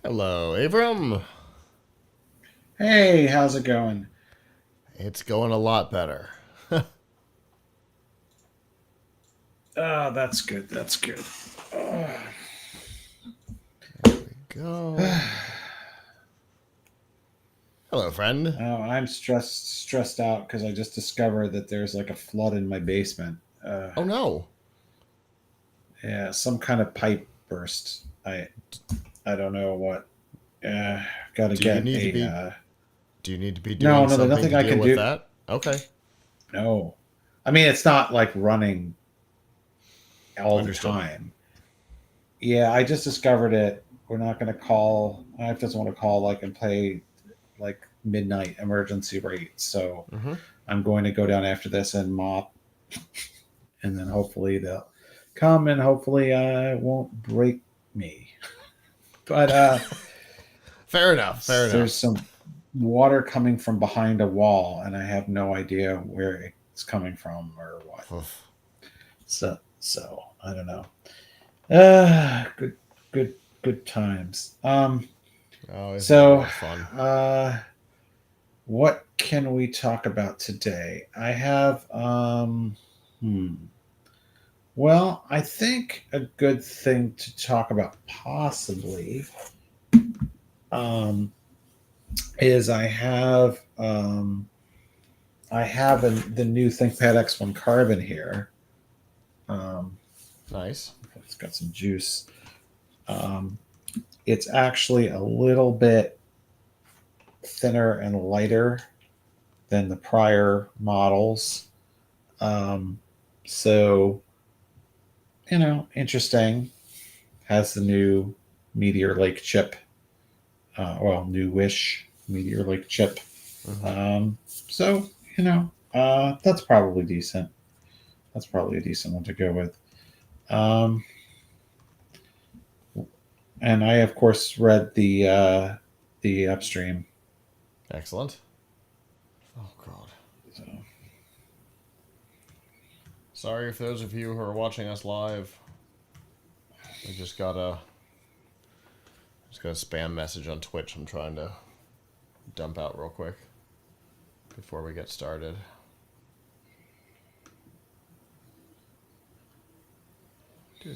Hello, Avram. Hey, how's it going? It's going a lot better. Oh, that's good. That's good. There we go. Hello, friend. Oh, I'm stressed out because I just discovered that there's like a flood in my basement. Oh no. Yeah, some kind of pipe burst. I don't know what. Got to Do you get need to a. be do you need to be No, doing no, there's something nothing to I deal can with do. that? Okay. No, I mean it's not like running all the Understood. time. Yeah, I just discovered it. We're not going to call. I just want to call like and play like midnight emergency rate. So Mm-hmm. I'm going to go down after this and mop, and then hopefully they'll come and hopefully it won't break me. But Fair enough. Fair there's enough. some water coming from behind a wall, and I have no idea where it's coming from or what. Oof. So I don't know. Good, good times. Oh, this is So always fun. what can we talk about today? I have well, I think a good thing to talk about possibly um is the new ThinkPad X1 Carbon here. Um Nice. it's got some juice. Um it's actually a little bit thinner and lighter than the prior models. Um, so, interesting. Has the new Meteor Lake chip, new Wish Meteor Lake chip. Mm-hmm. So, that's probably decent. That's probably a decent one to go with. And I, of course, read the upstream. Excellent. Oh, God. So. Sorry if those of you who are watching us live. We just got a spam message on Twitch I'm trying to dump out real quick before we get started. There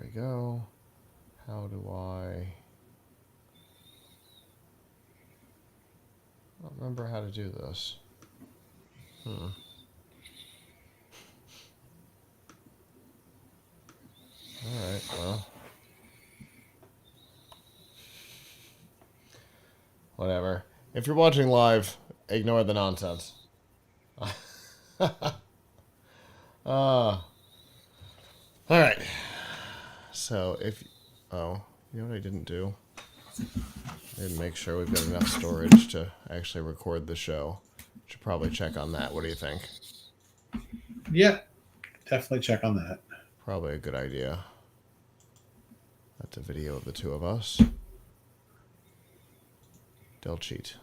we go. How do I don't remember how to do this. Alright, well. Whatever. If you're watching live, ignore the nonsense. Alright. So if... Oh, you know what I didn't do? I didn't make sure we've got enough storage to actually record the show. Should probably check on that. What do you think? Yeah, definitely check on that. Probably a good idea. That's a video of the two of us. They'll cheat.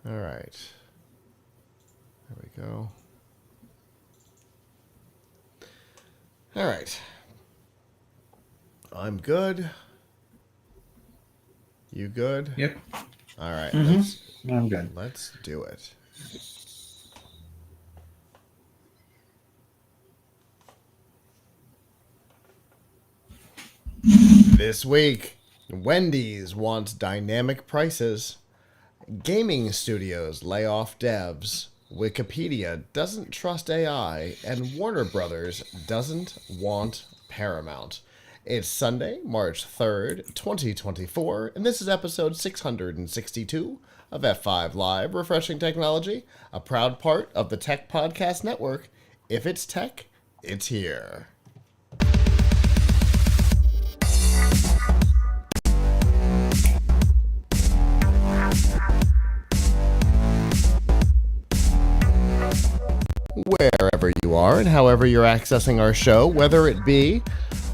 All right. There we go. All right. I'm good. You good? Yep. All right. I'm good. Let's do it. This week, Wendy's wants dynamic prices. Gaming studios lay off devs. Wikipedia doesn't trust AI. And Warner Brothers doesn't want Paramount. It's Sunday, March 3rd, 2024, and this is episode 662 of F5 Live, Refreshing Technology, a proud part of the Tech Podcast Network. If it's tech, it's here. Wherever you are and however you're accessing our show, whether it be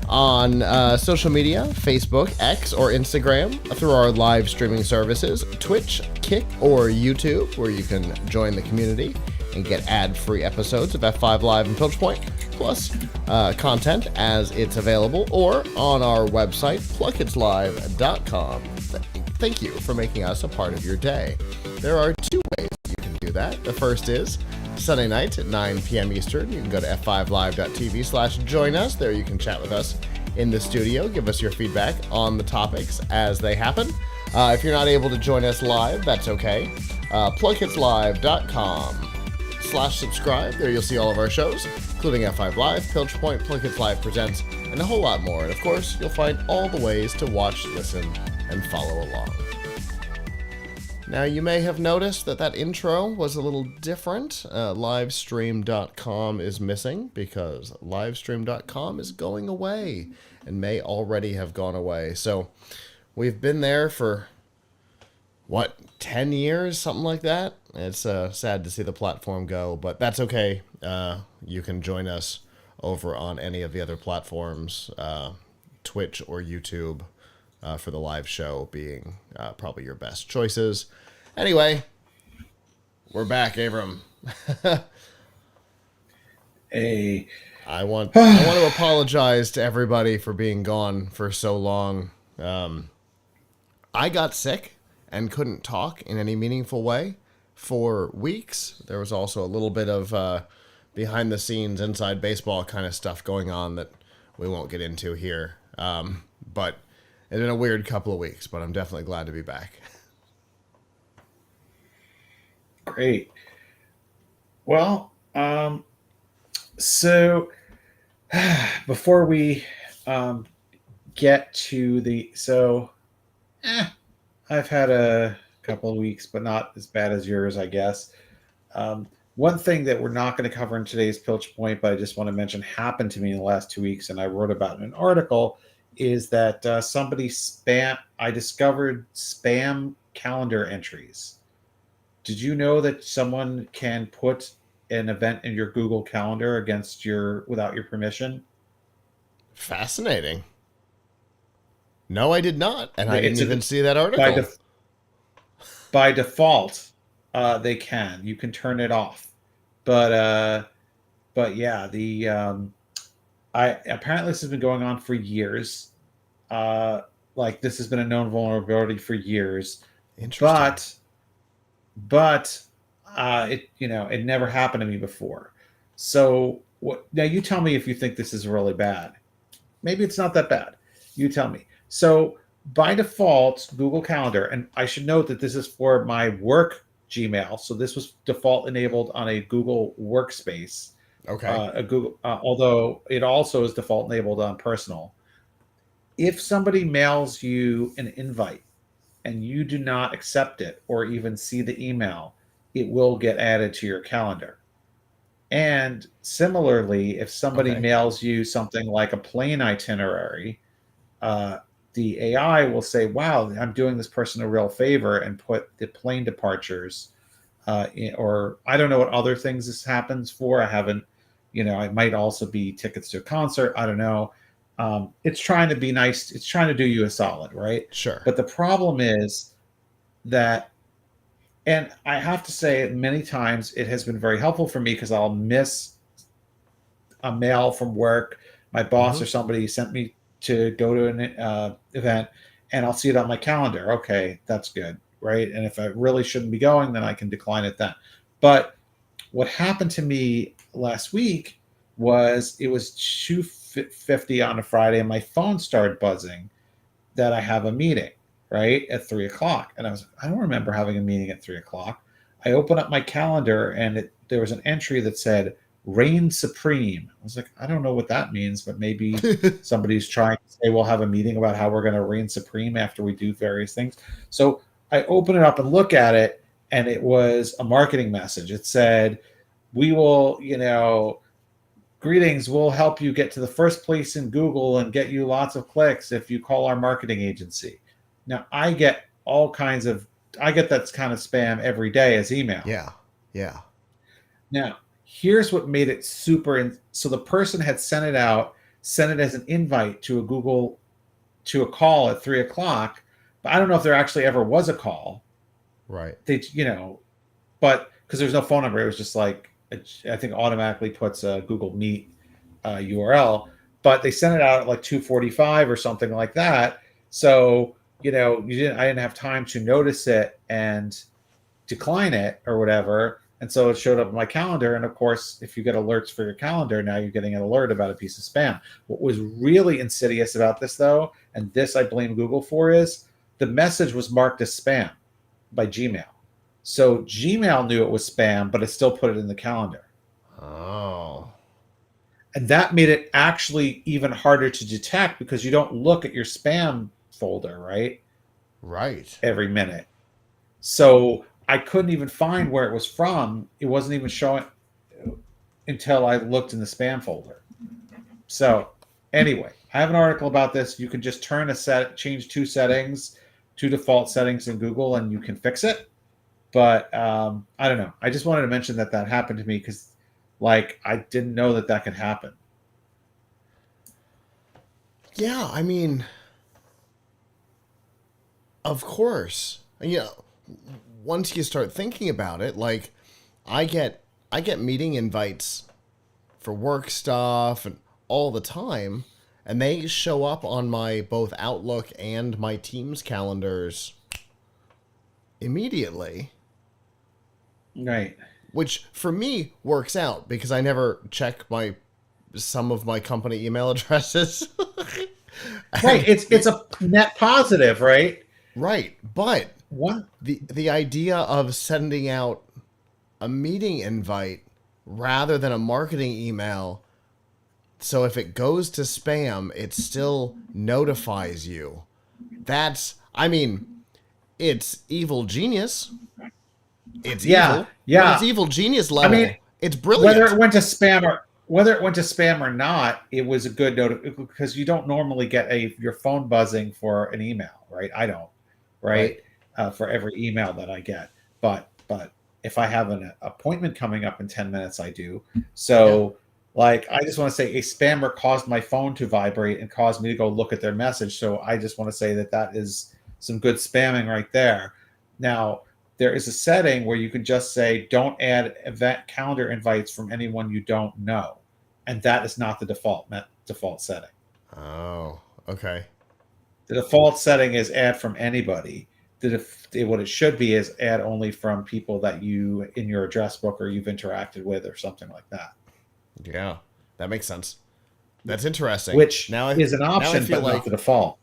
on social media, Facebook, X, or Instagram, through our live streaming services, Twitch, Kick, or YouTube, where you can join the community and get ad-free episodes of F5 Live and Piltch Point, plus content as it's available, or on our website, pluckitslive.com. Thank you for making us a part of your day. There are two ways you can do that. The first is Sunday night at 9 p.m. Eastern. You can go to f5live.tv/join us. There you can chat with us in the studio. Give us your feedback on the topics as they happen. If you're not able to join us live, that's okay. Pluckitslive.com/subscribe. There you'll see all of our shows, including F5 Live, Piltch Point, Pluckits Live Presents, and a whole lot more. And of course, you'll find all the ways to watch, listen, and follow along. Now, you may have noticed that intro was a little different. Livestream.com is missing because Livestream.com is going away and may already have gone away. So we've been there for, 10 years, something like that? It's sad to see the platform go, but that's okay. You can join us over on any of the other platforms, Twitch or YouTube, for the live show being probably your best choices. Anyway, we're back, Avram. Hey. I want to apologize to everybody for being gone for so long. I got sick and couldn't talk in any meaningful way for weeks. There was also a little bit of behind the scenes, inside baseball kind of stuff going on that we won't get into here. But it's been a weird couple of weeks, but I'm definitely glad to be back. Great. Well, so before we get to I've had a couple of weeks, but not as bad as yours, I guess. One thing that we're not going to cover in today's Piltch Point, but I just want to mention happened to me in the last 2 weeks, and I wrote about in an article, is that I discovered spam calendar entries. Did you know that someone can put an event in your Google Calendar without your permission? Fascinating. No, I did not, and I didn't It's even see that by article. by default, they can. You can turn it off, but yeah, I apparently this has been going on for years. Like this has been a known vulnerability for years, Interesting. but it never happened to me before. So what? Now you tell me if you think this is really bad. Maybe it's not that bad. You tell me. So by default, Google Calendar, and I should note that this is for my work Gmail. So this was default enabled on a Google Workspace, Okay. although it also is default enabled on personal. If somebody mails you an invite and you do not accept it or even see the email, it will get added to your calendar. And similarly, if somebody Okay. mails you something like a plane itinerary, the AI will say, "Wow, I'm doing this person a real favor," and put the plane departures, or I don't know what other things this happens for. I haven't, it might also be tickets to a concert. I don't know. It's trying to be nice. It's trying to do you a solid, right? Sure. But the problem is that, and I have to say, many times it has been very helpful for me because I'll miss a mail from work. My boss Mm-hmm. or somebody sent me to go to an event, and I'll see it on my calendar. Okay, that's good, right? And if I really shouldn't be going, then I can decline it then. But what happened to me last week was it was 2:50 on a Friday, and my phone started buzzing that I have a meeting right at 3 o'clock, and I don't remember having a meeting at 3 o'clock. I open up my calendar, and there was an entry that said reign supreme. I was like, I don't know what that means, but maybe somebody's trying to say we'll have a meeting about how we're going to reign supreme after we do various things. So I open it up and look at it, and it was a marketing message. It said, we will, greetings, we'll help you get to the first place in Google and get you lots of clicks if you call our marketing agency. Now I get that kind of spam every day as email. Yeah. Yeah. Now, here's what made it so the person had sent it as an invite to a call at 3 o'clock, but I don't know if there actually ever was a call. Right. But because there's no phone number, it was just like, I think automatically puts a Google Meet URL, but they sent it out at like 2:45 or something like that. So, I didn't have time to notice it and decline it or whatever. And so it showed up on my calendar. And of course, if you get alerts for your calendar, now you're getting an alert about a piece of spam. What was really insidious about this, though, and this I blame Google for, is the message was marked as spam by Gmail. So Gmail knew it was spam, but it still put it in the calendar. Oh. And that made it actually even harder to detect because you don't look at your spam folder, right? Right. Every minute. So I couldn't even find where it was from. It wasn't even showing until I looked in the spam folder. So anyway, I have an article about this. You can just change two default settings in Google, and you can fix it. But I don't know. I just wanted to mention that happened to me because, I didn't know that could happen. Yeah, I mean, of course. Once you start thinking about it, I get meeting invites for work stuff and all the time, and they show up on my both Outlook and my Teams calendars immediately. Right. Which for me works out because I never check some of my company email addresses. Right. It's a net positive, right? Right, but What? the idea of sending out a meeting invite rather than a marketing email, so if it goes to spam, it still notifies you. That's, I mean, it's evil genius. It's Yeah, evil. When yeah. it's evil genius I mean, level, it's whether brilliant. it went to spam or not, it was a good note because you don't normally get your phone buzzing for an email, right? I don't, Right. right? For every email that I get, but if I have an appointment coming up in 10 minutes, I do. Yeah. So, like, I just want to say a spammer caused my phone to vibrate and caused me to go look at their message. So I just want to say that is some good spamming right there. Now, there is a setting where you can just say don't add event calendar invites from anyone you don't know, and that is not the default setting. Oh, okay. The default setting is add from anybody. What it should be is add only from people that you in your address book or you've interacted with or something like that, Yeah, that makes sense. That's interesting. which is an Now I option feel but not like the default.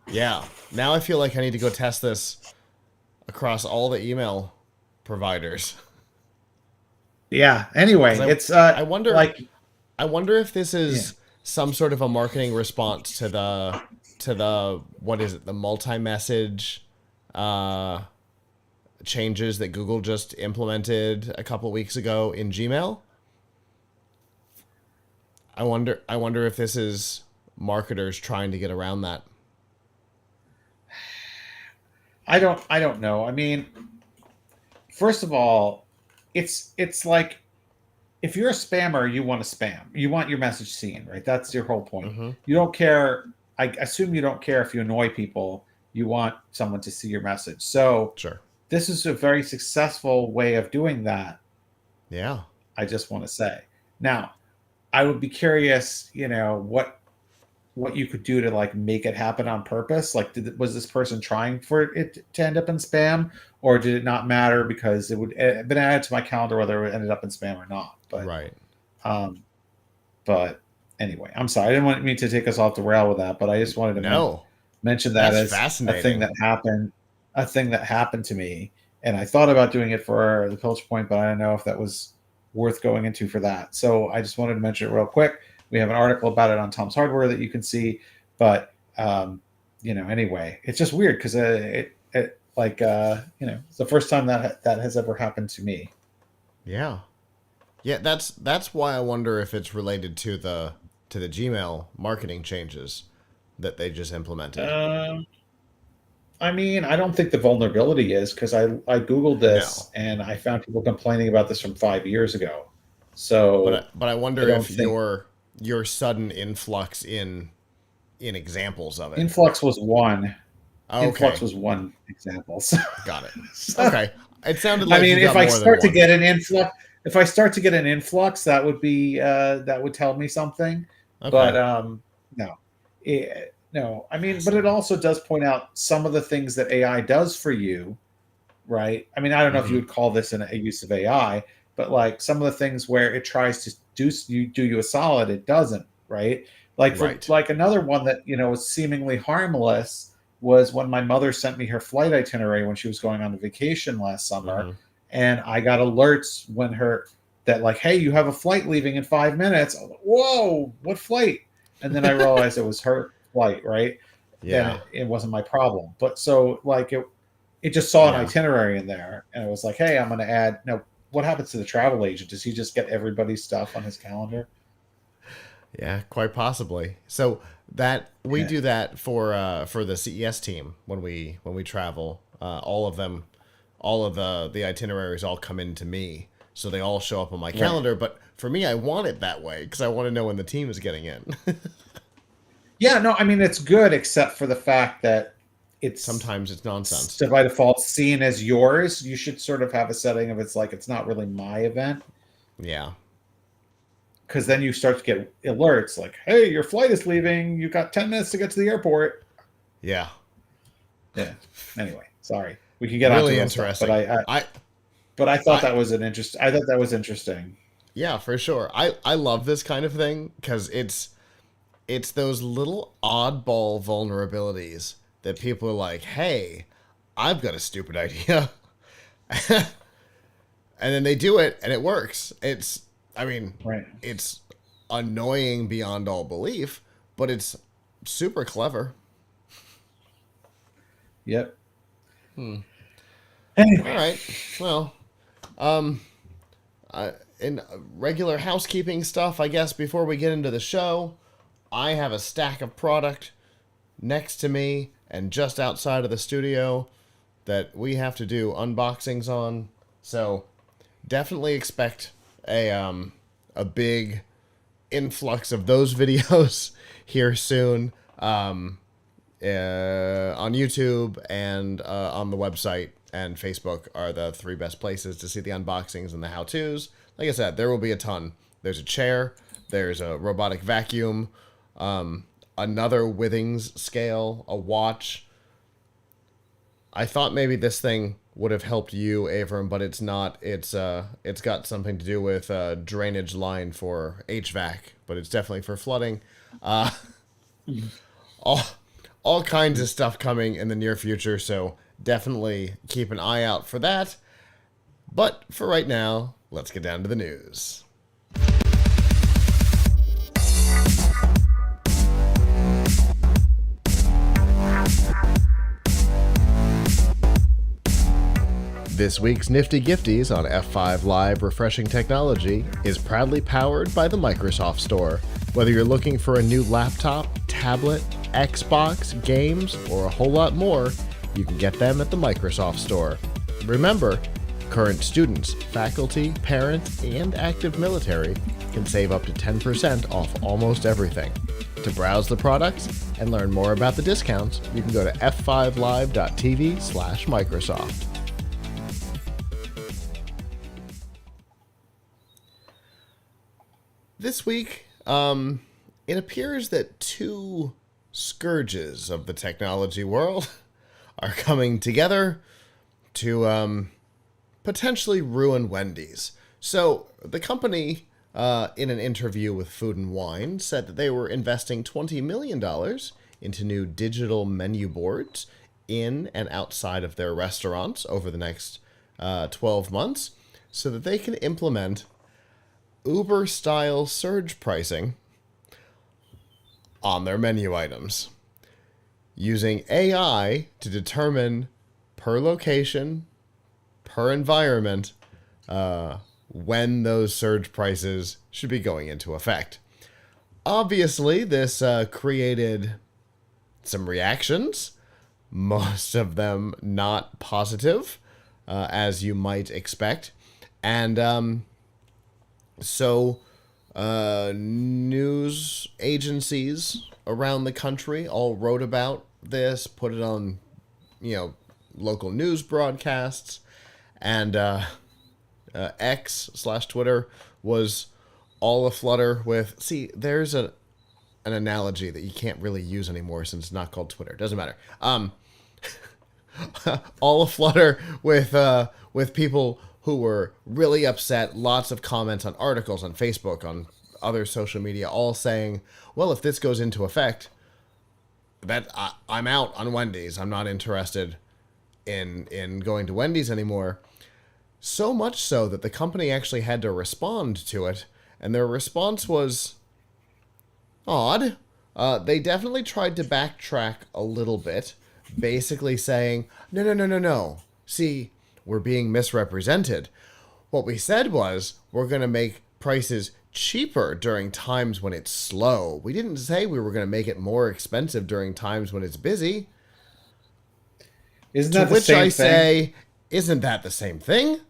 yeah. Now I feel like I need to go test this across all the email providers. Yeah. Because Anyway, it's I wonder like I wonder if this yeah. is some sort of a marketing response to the what is it, the multi-message uh changes that Google just implemented a couple weeks ago in Gmail. I wonder if this is marketers trying to get around that. I don't know. I mean, first of all, it's like if you're a spammer, you want to spam. You want your message seen, right? That's your whole point. Mm-hmm. You don't care. I assume you don't care if you annoy people. You want someone to see your message. So Sure. this is a very successful way of doing that. Yeah. I just want to say. Now, I would be curious, what you could do to like make it happen on purpose. Like, was this person trying for it to end up in spam, or did it not matter because it would have been added to my calendar whether it ended up in spam or not? But Right. um, but anyway, I'm sorry. I didn't want me to take us off the rail with that, but I just wanted to No. mention that That's as fascinating. a thing that happened to me. And I thought about doing it for the Piltch point, but I don't know if that was worth going into for that. So I just wanted to mention it real quick. We have an article about it on Tom's Hardware that you can see, but anyway, it's just weird because it's the first time that has ever happened to me. Yeah. Yeah, that's why I wonder if it's related to the Gmail marketing changes that they just implemented. Um, I mean, I don't think the vulnerability is because I Googled No. this and I found people complaining about this from 5 years ago. So But I I wonder don't if think your sudden influx in examples of it. influx was one. Influx Okay, was one example. So, got it. so, Okay, it sounded I like mean, you if got I more than start to one. get an influx, that would be that would tell me something. But Okay, no, no. I mean, but it fascinating. also does point out some of the things that AI does for you, right? I mean, I don't know if you Mm-hmm. would call this a use of AI, but like some of the things where it tries to do you a solid, it doesn't, right? Like for Right. like another one that was seemingly harmless was when my mother sent me her flight itinerary when she was going on a vacation last summer, Mm-hmm. and I got alerts when her that like, hey, you have a flight leaving in 5 minutes. I was like, whoa, what flight? And then I realized it was her flight, right? Then Yeah. it wasn't my problem. But so like it just saw an Yeah. itinerary in there and it was like, hey, I'm going to add. No, what happens to the travel agent? Does he just get everybody's stuff on his calendar? Yeah. Quite possibly. So that we Yeah. do that for the CES team when we travel. All of them, all of the itineraries all come in to me, so they all show up on my Right. calendar. But for me, I want it that way because I want to know when the team is getting in. Yeah, no, I mean, it's good except for the fact that it's Sometimes it's nonsense. by default seen as yours. You should sort of have a setting of it's like it's not really my event Yeah. because then you start to get alerts like, hey, your flight is leaving. You've got 10 minutes to get to the airport. Yeah. Yeah. Anyway, sorry. We can get onto Really real stuff, but interesting. I thought I that was I thought that was interesting. yeah, for sure. I love this kind of thing because it's those little oddball vulnerabilities that people are like, "Hey, I've got a stupid idea." And then they do it and it works. I mean, Right. it's annoying beyond all belief, but it's super clever. Yep. Anyway, All right. Well, in regular housekeeping stuff, I guess before we get into the show, I have a stack of product next to me and just outside of the studio that we have to do unboxings on. So definitely expect a big influx of those videos here soon on YouTube and on the website and Facebook are the three best places to see the unboxings and the how-tos. Like I said, there will be a ton. There's a chair, there's a robotic vacuum, another Withings scale, a watch. I thought maybe this thing would have helped you, Avram, but it's not. It's got something to do with a drainage line for HVAC, but it's definitely for flooding. All kinds of stuff coming in the near future, so definitely keep an eye out for that. But for right now, let's get down to the news. This week's Nifty Gifties on F5 Live Refreshing Technology is proudly powered by the Microsoft Store. Whether you're looking for a new laptop, tablet, Xbox, games, or a whole lot more, you can get them at the Microsoft Store. Remember, current students, faculty, parents, and active military can save up to 10% off almost everything. To browse the products and learn more about the discounts, you can go to f5live.tv/Microsoft. This week, it appears that two scourges of the technology world are coming together to potentially ruin Wendy's. So the company, in an interview with Food and Wine, said that they were investing $20 million into new digital menu boards in and outside of their restaurants over the next 12 months so that they can implement Uber-style surge pricing on their menu items, using AI to determine per location, per environment, when those surge prices should be going into effect. Obviously, this created some reactions, most of them not positive, as you might expect, and so, news agencies around the country all wrote about this, put it on, local news broadcasts, and X/Twitter was all aflutter with. See, there's an analogy that you can't really use anymore since it's not called Twitter. Doesn't matter. All aflutter with people who were really upset, lots of comments on articles on Facebook, on other social media, all saying, well, if this goes into effect, I'm out on Wendy's. I'm not interested in going to Wendy's anymore. So much so that the company actually had to respond to it, and their response was odd. They definitely tried to backtrack a little bit, basically saying, no. See, we're being misrepresented. What we said was, we're going to make prices cheaper during times when it's slow. We didn't say we were going to make it more expensive during times when it's busy. Isn't that the same thing? To which I say, isn't that the same thing?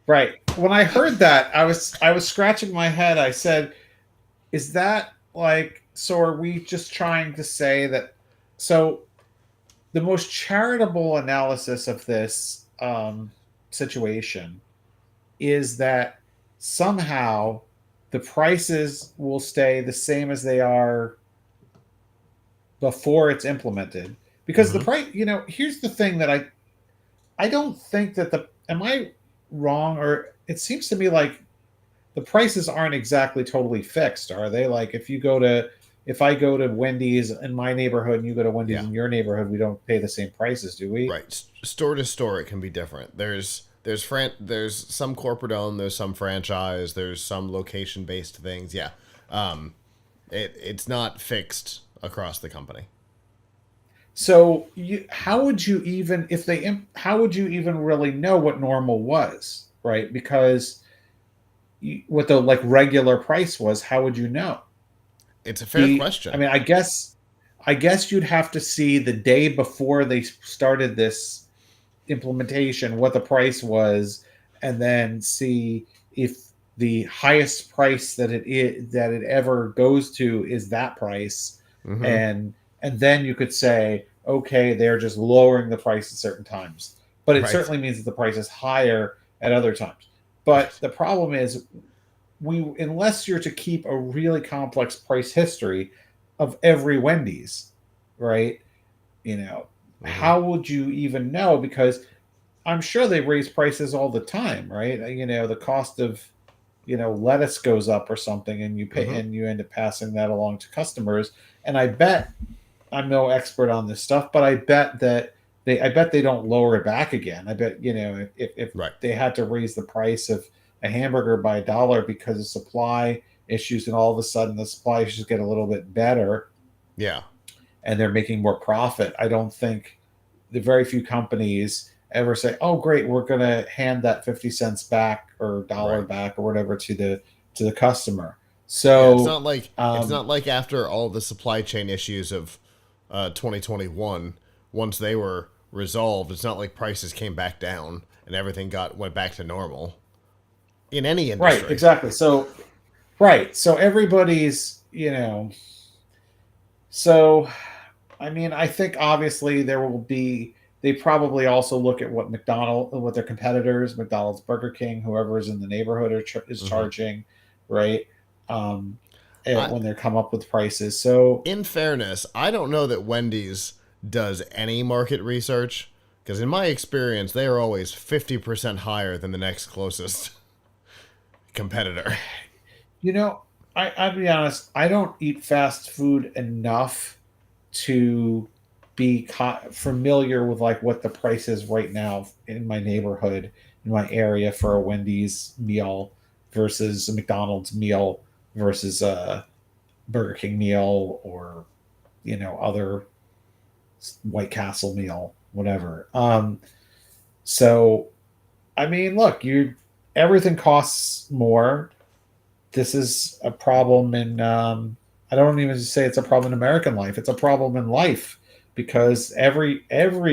Right. When I heard that, I was scratching my head. I said, is that so are we just trying to say that, so the most charitable analysis of this situation is that somehow the prices will stay the same as they are before it's implemented. Because the price, here's the thing that I don't think that am I wrong? Or it seems to me like the prices aren't exactly totally fixed, are they? Like if I go to Wendy's in my neighborhood and you go to Wendy's in your neighborhood, we don't pay the same prices, do we? Right. Store to store, it can be different. There's some corporate owned, there's some franchise, there's some location based things. Yeah. It's not fixed across the company. So how would you even how would you even really know what normal was, right? Because what the like regular price was, how would you know? It's a fair I question. mean, I guess you'd have to see the day before they started this implementation what the price was, and then see if the highest price that it ever goes to is that price, Mm-hmm. and then you could say, okay, they're just lowering the price at certain times, but it Right. certainly means that the price is higher at other times. But Right. the problem is, unless you're to keep a really complex price history of every Wendy's, right? You know, Mm-hmm. how would you even know? Because I'm sure they raise prices all the time, right? The cost of lettuce goes up or something, and you pay Mm-hmm. and you end up passing that along to customers. And I bet, I'm no expert on this stuff, but I bet they don't lower it back again. I bet if Right. they had to raise the price of a hamburger by $1 because of supply issues, and all of a sudden the supply issues get a little bit better Yeah. and they're making more profit, I don't think the very few companies ever say, "Oh, great, we're going to hand that 50 cents back or dollar Right. back or whatever to the customer." Yeah. So, It's um, not like after all the supply chain issues of 2021, once they were resolved, it's not like prices came back down and everything got went back to normal in any right, industry. exactly. So everybody's, so I mean, I think obviously there will be. They probably also look at what their competitors, McDonald's, Burger King, whoever is in the neighborhood is Mm-hmm. charging, right? Um, I, when they come up with prices. So in fairness, I don't know that Wendy's does any market research because in my experience, they are always 50% higher than the next closest competitor. you know, I'll be honest. I don't eat fast food enough to be familiar with like what the price is right now in my neighborhood, in my area, for a Wendy's meal versus a McDonald's meal versus a Burger King meal, or other White Castle meal, whatever. So I mean, look, you everything costs more. This is a problem in I don't even say it's a problem in American life. It's a problem in life, because every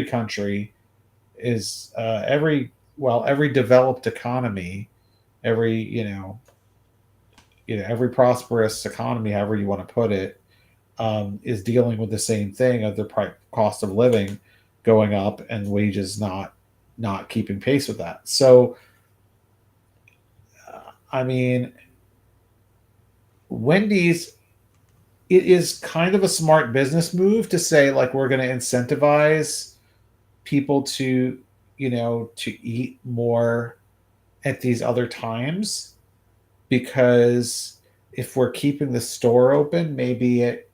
country is every developed economy, every every prosperous economy, however you want to put it, is dealing with the same thing of the cost of living going up and wages not keeping pace with that. So I mean, Wendy's, it is kind of a smart business move to say, like, we're going to incentivize people to to eat more at these other times, because if we're keeping the store open, maybe it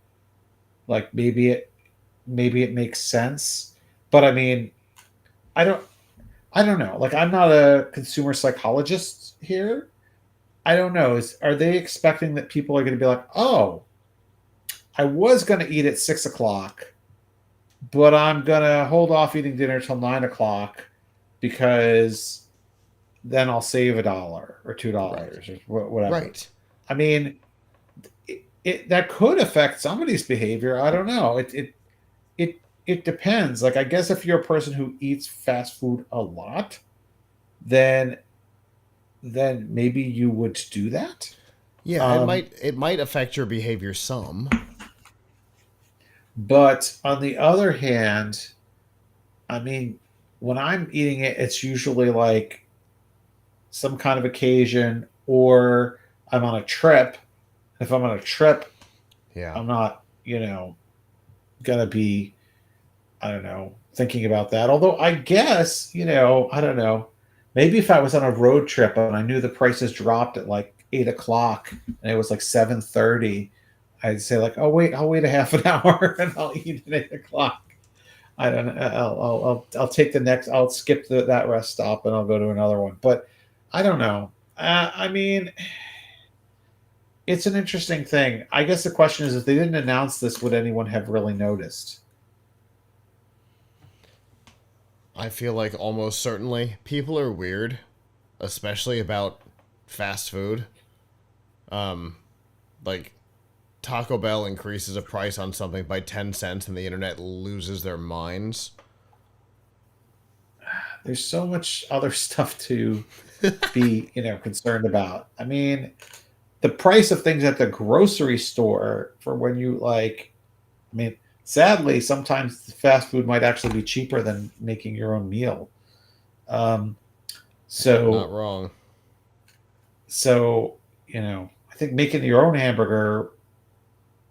makes sense. But I mean, i don't I don't know, like, I'm not a consumer psychologist here. I don't know, are they expecting that people are going to be like, oh, I was going to eat at 6 o'clock, but I'm gonna hold off eating dinner till 9 o'clock, because then I'll save $1 or two Right. dollars or whatever. Right. I mean, that could affect somebody's behavior. I don't know. It depends. Like, I guess if you're a person who eats fast food a lot, then maybe you would do that. Yeah, Um, it might affect your behavior some. but on the other hand, I mean, when I'm eating it, it's usually like some kind of occasion, or I'm on a trip. If I'm on a trip, Yeah. I'm not, gonna be, I don't know, thinking about that. Although I guess, I don't know. Maybe if I was on a road trip and I knew the prices dropped at like 8 o'clock and it was like 7:30, I'd say like, oh wait, I'll wait a half an hour and I'll eat at 8 o'clock. I don't know. I'll take the next. I'll skip that rest stop and I'll go to another one. But I don't know. I mean, it's an interesting thing. I guess the question is, if they didn't announce this, would anyone have really noticed? I feel like almost certainly people are weird, especially about fast food. Like Taco Bell increases a price on something by 10 cents and the internet loses their minds. There's so much other stuff to be, concerned about. I mean, the price of things at the grocery store for when you I mean, sadly, sometimes fast food might actually be cheaper than making your own meal. Um, Not so, wrong. so I think making your own hamburger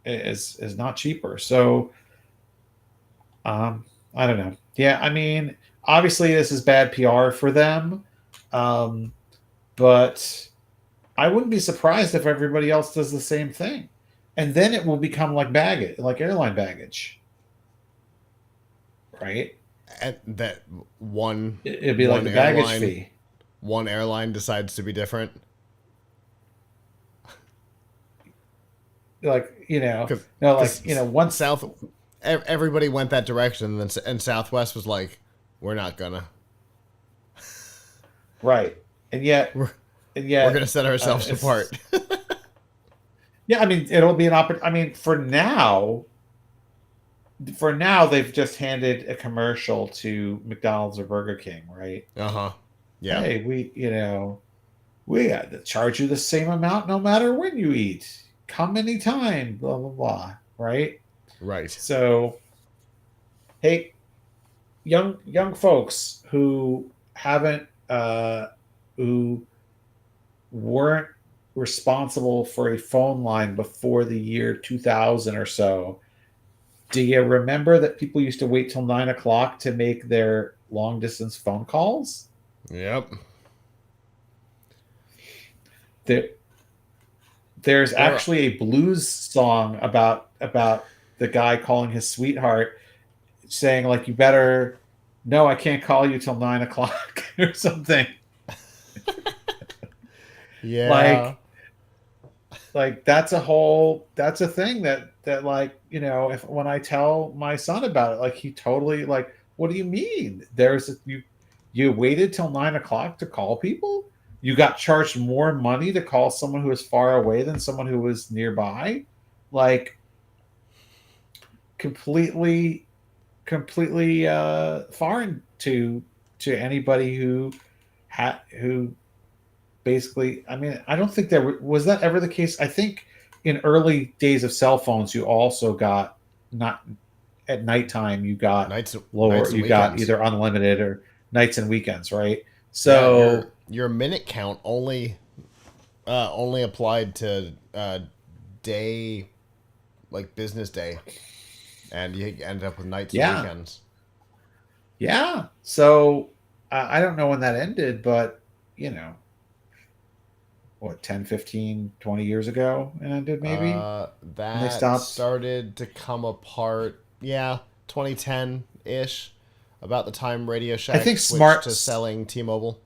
is not cheaper. So, I don't know. Yeah, I mean, obviously this is bad PR for them, um, but I wouldn't be surprised if everybody else does the same thing, and then it will become like baggage, like airline baggage, right? And that one It'd be like one the baggage airline fee. one airline decides to be different. Like Because no, like because once, South everybody went that direction, and Southwest was like, we're not gonna. right, and yet, We're and we're yet, gonna set ourselves it's apart. yeah. I mean, it'll be an opportunity. I mean, for now, they've just handed a commercial to McDonald's or Burger King, right? Uh-huh. Yeah. Hey, we got to charge you the same amount no matter when you eat. Come anytime, blah blah blah, right? Right. So, hey, young folks who weren't responsible for a phone line before the year 2000 or so. Do you remember that people used to wait till 9 o'clock to make their long distance phone calls? Yep. There, there's Or actually a blues song about the guy calling his sweetheart, saying like, "You better, no, I can't call you till 9 o'clock" or something. yeah. Like, that's a thing that if when I tell my son about it, like he totally like, what do you mean? You waited till 9 o'clock to call people? You got charged more money to call someone who is far away than someone who was nearby? Like completely, completely foreign to anybody who basically, I mean, I don't think was that ever the case. I think in early days of cell phones you also got, not at nighttime, you got Nights lower, and you got weekends. either unlimited or nights and weekends, right? Yeah, So your minute count only applied to day, like business day, and you end up with nights and yeah, weekends. so I don't know when that ended, but you know what, 10, 15, 20 years ago it ended, maybe, when they That stopped. started to come apart. Yeah, 2010 ish, about the time Radio I Shack think switched smart to selling T-Mobile.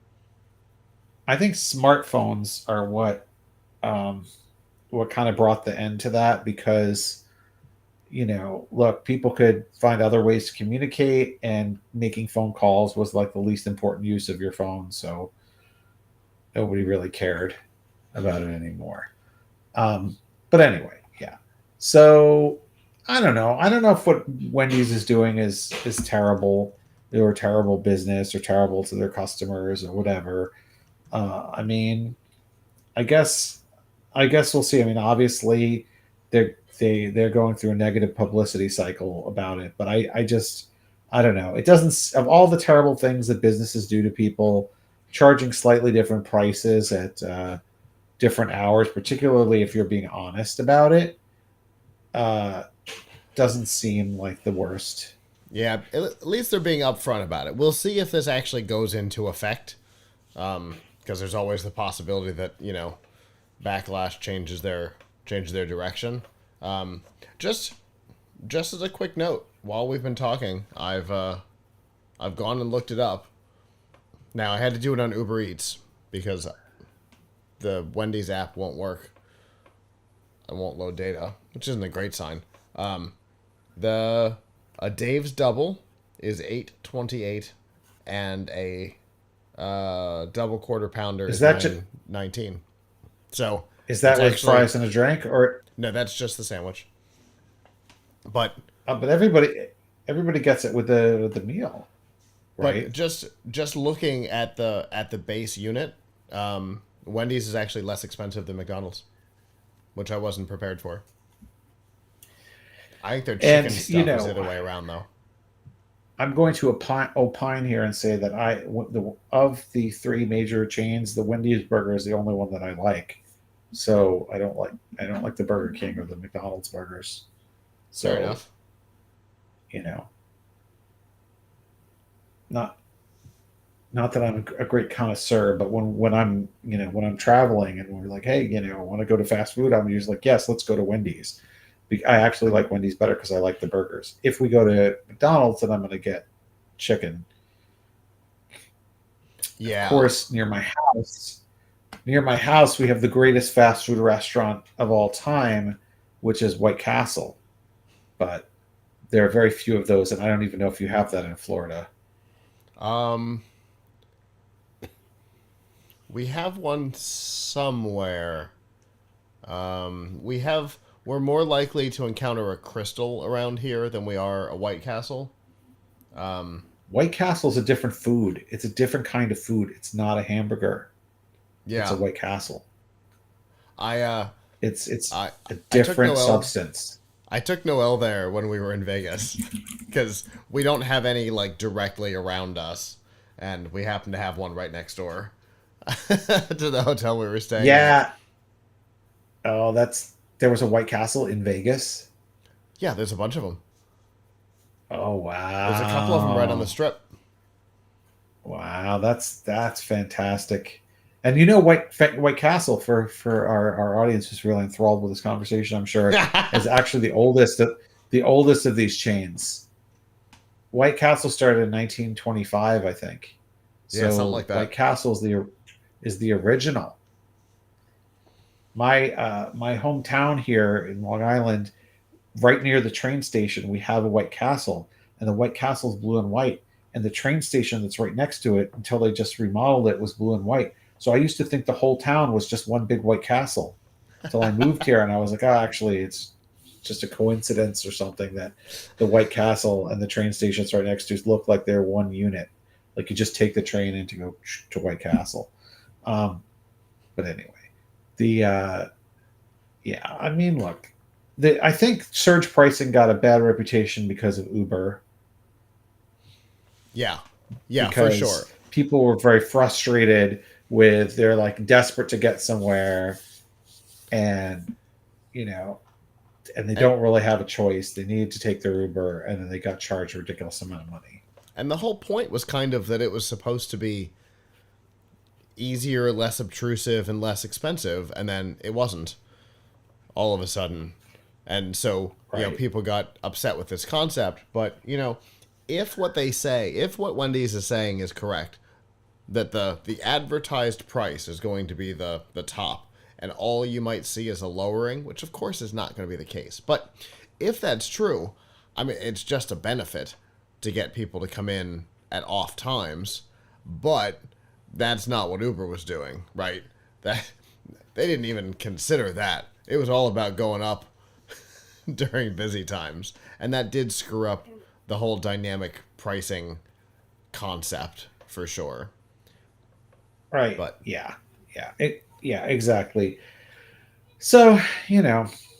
I think smartphones are um, what kind of brought the end to that, because look, people could find other ways to communicate, and making phone calls was like the least important use of your phone, so nobody really cared about it anymore. um, but anyway, yeah. So I don't know if what Wendy's is doing is terrible, or terrible business, or terrible to their customers, or whatever. I mean, I guess I guess we'll see. I mean, obviously, they're going through a negative publicity cycle about it, but I don't know. It doesn't, of all the terrible things that businesses do to people, charging slightly different prices at different hours, particularly if you're being honest about it, uh, doesn't seem like the worst. Yeah, at least they're being upfront about it. We'll see if this actually goes into effect, because there's always the possibility that backlash changes their direction. Um, just just as a quick note, while we've been talking, I've gone and looked it up. Now I had to do it on Uber Eats because the Wendy's app won't work. I won't load data, which isn't a great sign. The a Dave's double is $8.28. and a double quarter pounder Is is that just, $9.19. So is it's that with actually fries and a drink, or no, that's just the sandwich. But but everybody gets it with the meal, but right? just looking at the base unit, Wendy's is actually less expensive than McDonald's, which I wasn't prepared for. I think their chicken And stuff is the other way around though. I'm going to opine here and say that of the three major chains, the Wendy's burger is the only one that I like. So I don't like the Burger King or the McDonald's burgers. Fair So, enough. you know, not not that I'm a great connoisseur, but when I'm when I'm traveling and we're like, hey, I want to go to fast food, I'm usually like, yes, let's go to Wendy's. I actually like Wendy's better because I like the burgers. If we go to McDonald's, then I'm going to get chicken. Of Yeah. course, near my house, we have the greatest fast food restaurant of all time, which is White Castle. But there are very few of those, and I don't even know if you have that in Florida. Um, we have one somewhere. We're more likely to encounter a Crystal around here than we are a White Castle. White Castle is a different food. It's a different kind of food. It's not a hamburger. It's a Yeah. White Castle. I uh It's I a I took different Noel substance. I took Noel there when we were in Vegas because we don't have any like directly around us, and we happen to have one right next door to the hotel we were staying at. Yeah. Oh, there was a White Castle in Vegas. Yeah, there's a bunch of them. Oh There's a couple of them right on the wow. strip. Wow, that's fantastic. And White Castle for our audience who's really enthralled with this conversation, I'm sure, is actually the oldest of these chains. White Castle started in 1925, I think. Yeah, something like So White that. Castle is the original. My hometown here in Long Island, right near the train station, we have a White Castle, and the White Castle is blue and white, and the train station that's right next to it, until they just remodeled it, was blue and white. So I used to think the whole town was just one big White Castle, until I moved here, and I was like, oh, actually, it's just a coincidence or something that the White Castle and the train stations right next to it look like they're one unit. Like you just take the train in to go to White Castle. Um, but anyway, the yeah, I mean, look, I think surge pricing got a bad reputation because of Uber, Yeah, yeah, for because sure. people were very frustrated with they're like desperate to get somewhere, and you know and they And don't really have a choice. They need to take their Uber, and then they got charged a ridiculous amount of money. and the whole point was kind of that it was supposed to be easier, less obtrusive, and less expensive, and then it wasn't all of a sudden. And so, Right. people got upset with this concept. But, if what Wendy's is saying is correct, that the advertised price is going to be the top, and all you might see is a lowering, which of course is not going to be the case. But if that's true, I mean, it's just a benefit to get people to come in at off times, but that's not what Uber was doing, right? That they didn't even consider that. It was all about going up during busy times, and that did screw up the whole dynamic pricing concept for sure. Right. But Yeah. Yeah, exactly. So,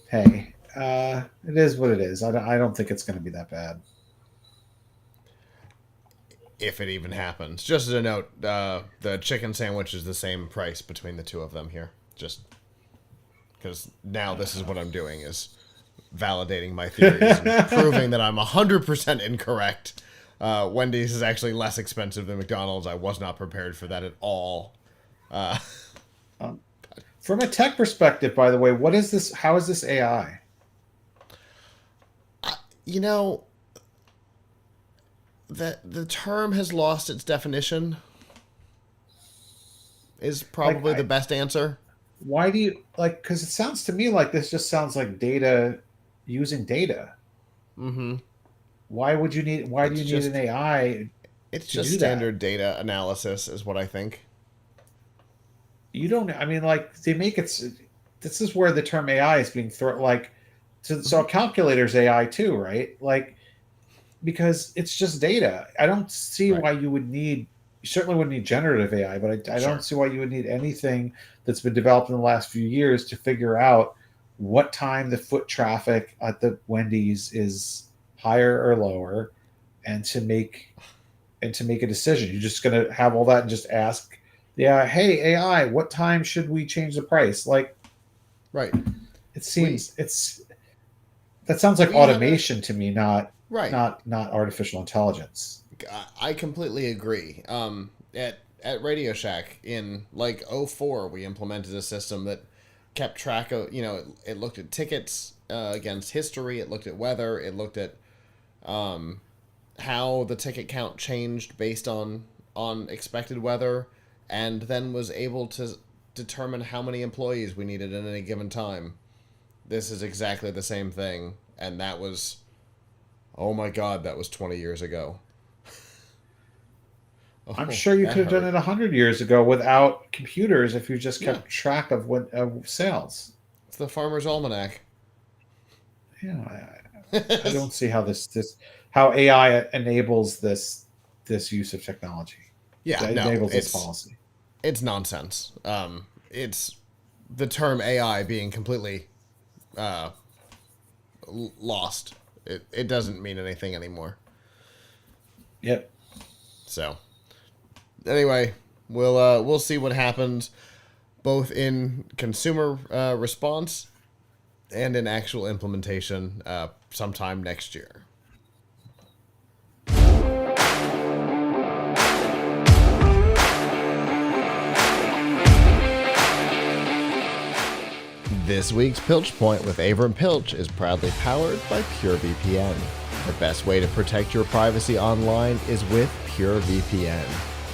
hey, it is what it is. I don't think it's going to be that bad. if it even happens, just as a note, the chicken sandwich is the same price between the two of them here. Just because now this is what I'm doing is validating my theories and proving that I'm 100% incorrect. Wendy's is actually less expensive than McDonald's. I was not prepared for that at all. Uh, Um, from a tech perspective, by the way, what is this? How is this AI? you know, the term has lost its definition. Is Like, probably the best answer. why do you like? Because it sounds to me like this just sounds like data using data. Mm-hmm. Why would you need? Why do It's you need an just AI It's to just do that. standard data analysis, is what I think. You don't. I mean, like they make it. This is where the term AI is being thrown. Like, so Mhm. a calculator's AI too, right? Like because it's just data. I don't see Right. why you would need. You certainly wouldn't need generative AI, but I don't Sure. see why you would need anything that's been developed in the last few years to figure out what time the foot traffic at the Wendy's is higher or lower, and to make a decision. You're just going to have all that and just ask, yeah, hey AI, what time should we change the price? Like Right. it We seems it's that sounds like we had a automation to me, not right. not artificial intelligence. I completely agree. At Radio Shack in like '04, we implemented a system that kept track of, it looked at tickets against history, it looked at weather, it looked at um, how the ticket count changed based on expected weather, and then was able to determine how many employees we needed at any given time. This is exactly the same thing, and that was, oh my god, that was 20 years ago. I'm Oh, sure you that could have done hurt. it 100 years ago without computers if you just Yeah, kept track of what sales. it's the Farmer's Almanac. Yeah, I don't see how this how AI enables this use of technology. Yeah, That no, enables this it's policy. it's nonsense. It's the term AI being completely uh, lost. It doesn't mean anything anymore. Yep. So anyway, we'll see what happens both in consumer response and in actual implementation sometime next year. This week's Piltch Point with Avram Piltch is proudly powered by PureVPN. The best way to protect your privacy online is with PureVPN.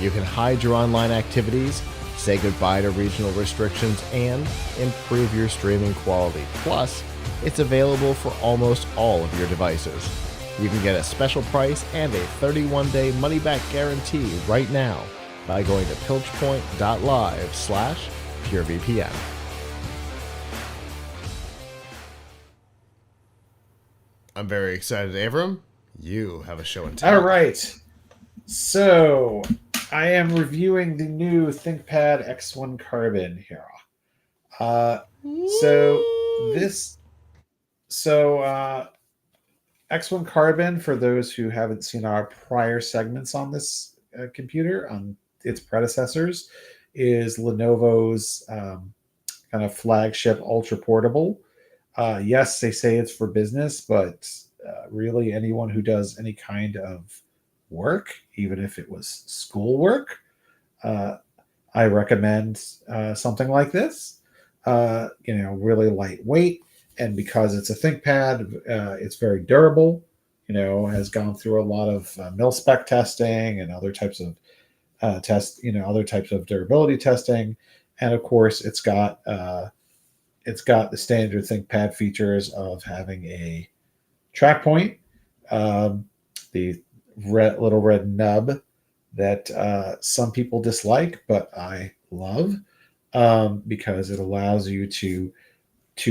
You can hide your online activities, say goodbye to regional restrictions, and improve your streaming quality. Plus, it's available for almost all of your devices. You can get a special price and a 31-day money-back guarantee right now by going to pilchpoint.live/PureVPN. I'm very excited, Avram. You have a show and All tell. right. So I am reviewing the new ThinkPad X1 Carbon here. Uh, so Woo! this so X1 Carbon, for those who haven't seen our prior segments on this computer, on its predecessors, is Lenovo's kind of flagship ultra portable. Yes, they say it's for business, but really anyone who does any kind of work, even if it was school work, uh, I recommend something like this. Really lightweight, and because it's a ThinkPad, it's very durable. Has gone through a lot of mil spec testing and other types of other types of durability testing, and of course, it's got the standard ThinkPad features of having a track point, um, the little red nub that some people dislike, but I love because it allows you to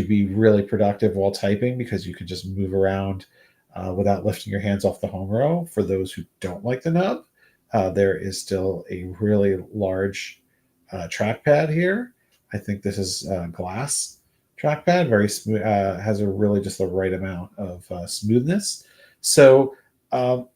be really productive while typing because you can just move around without lifting your hands off the home row. For those who don't like the nub, there is still a really large trackpad here. I think this is glass trackpad, very smooth, has a really just the right amount of smoothness. So, um,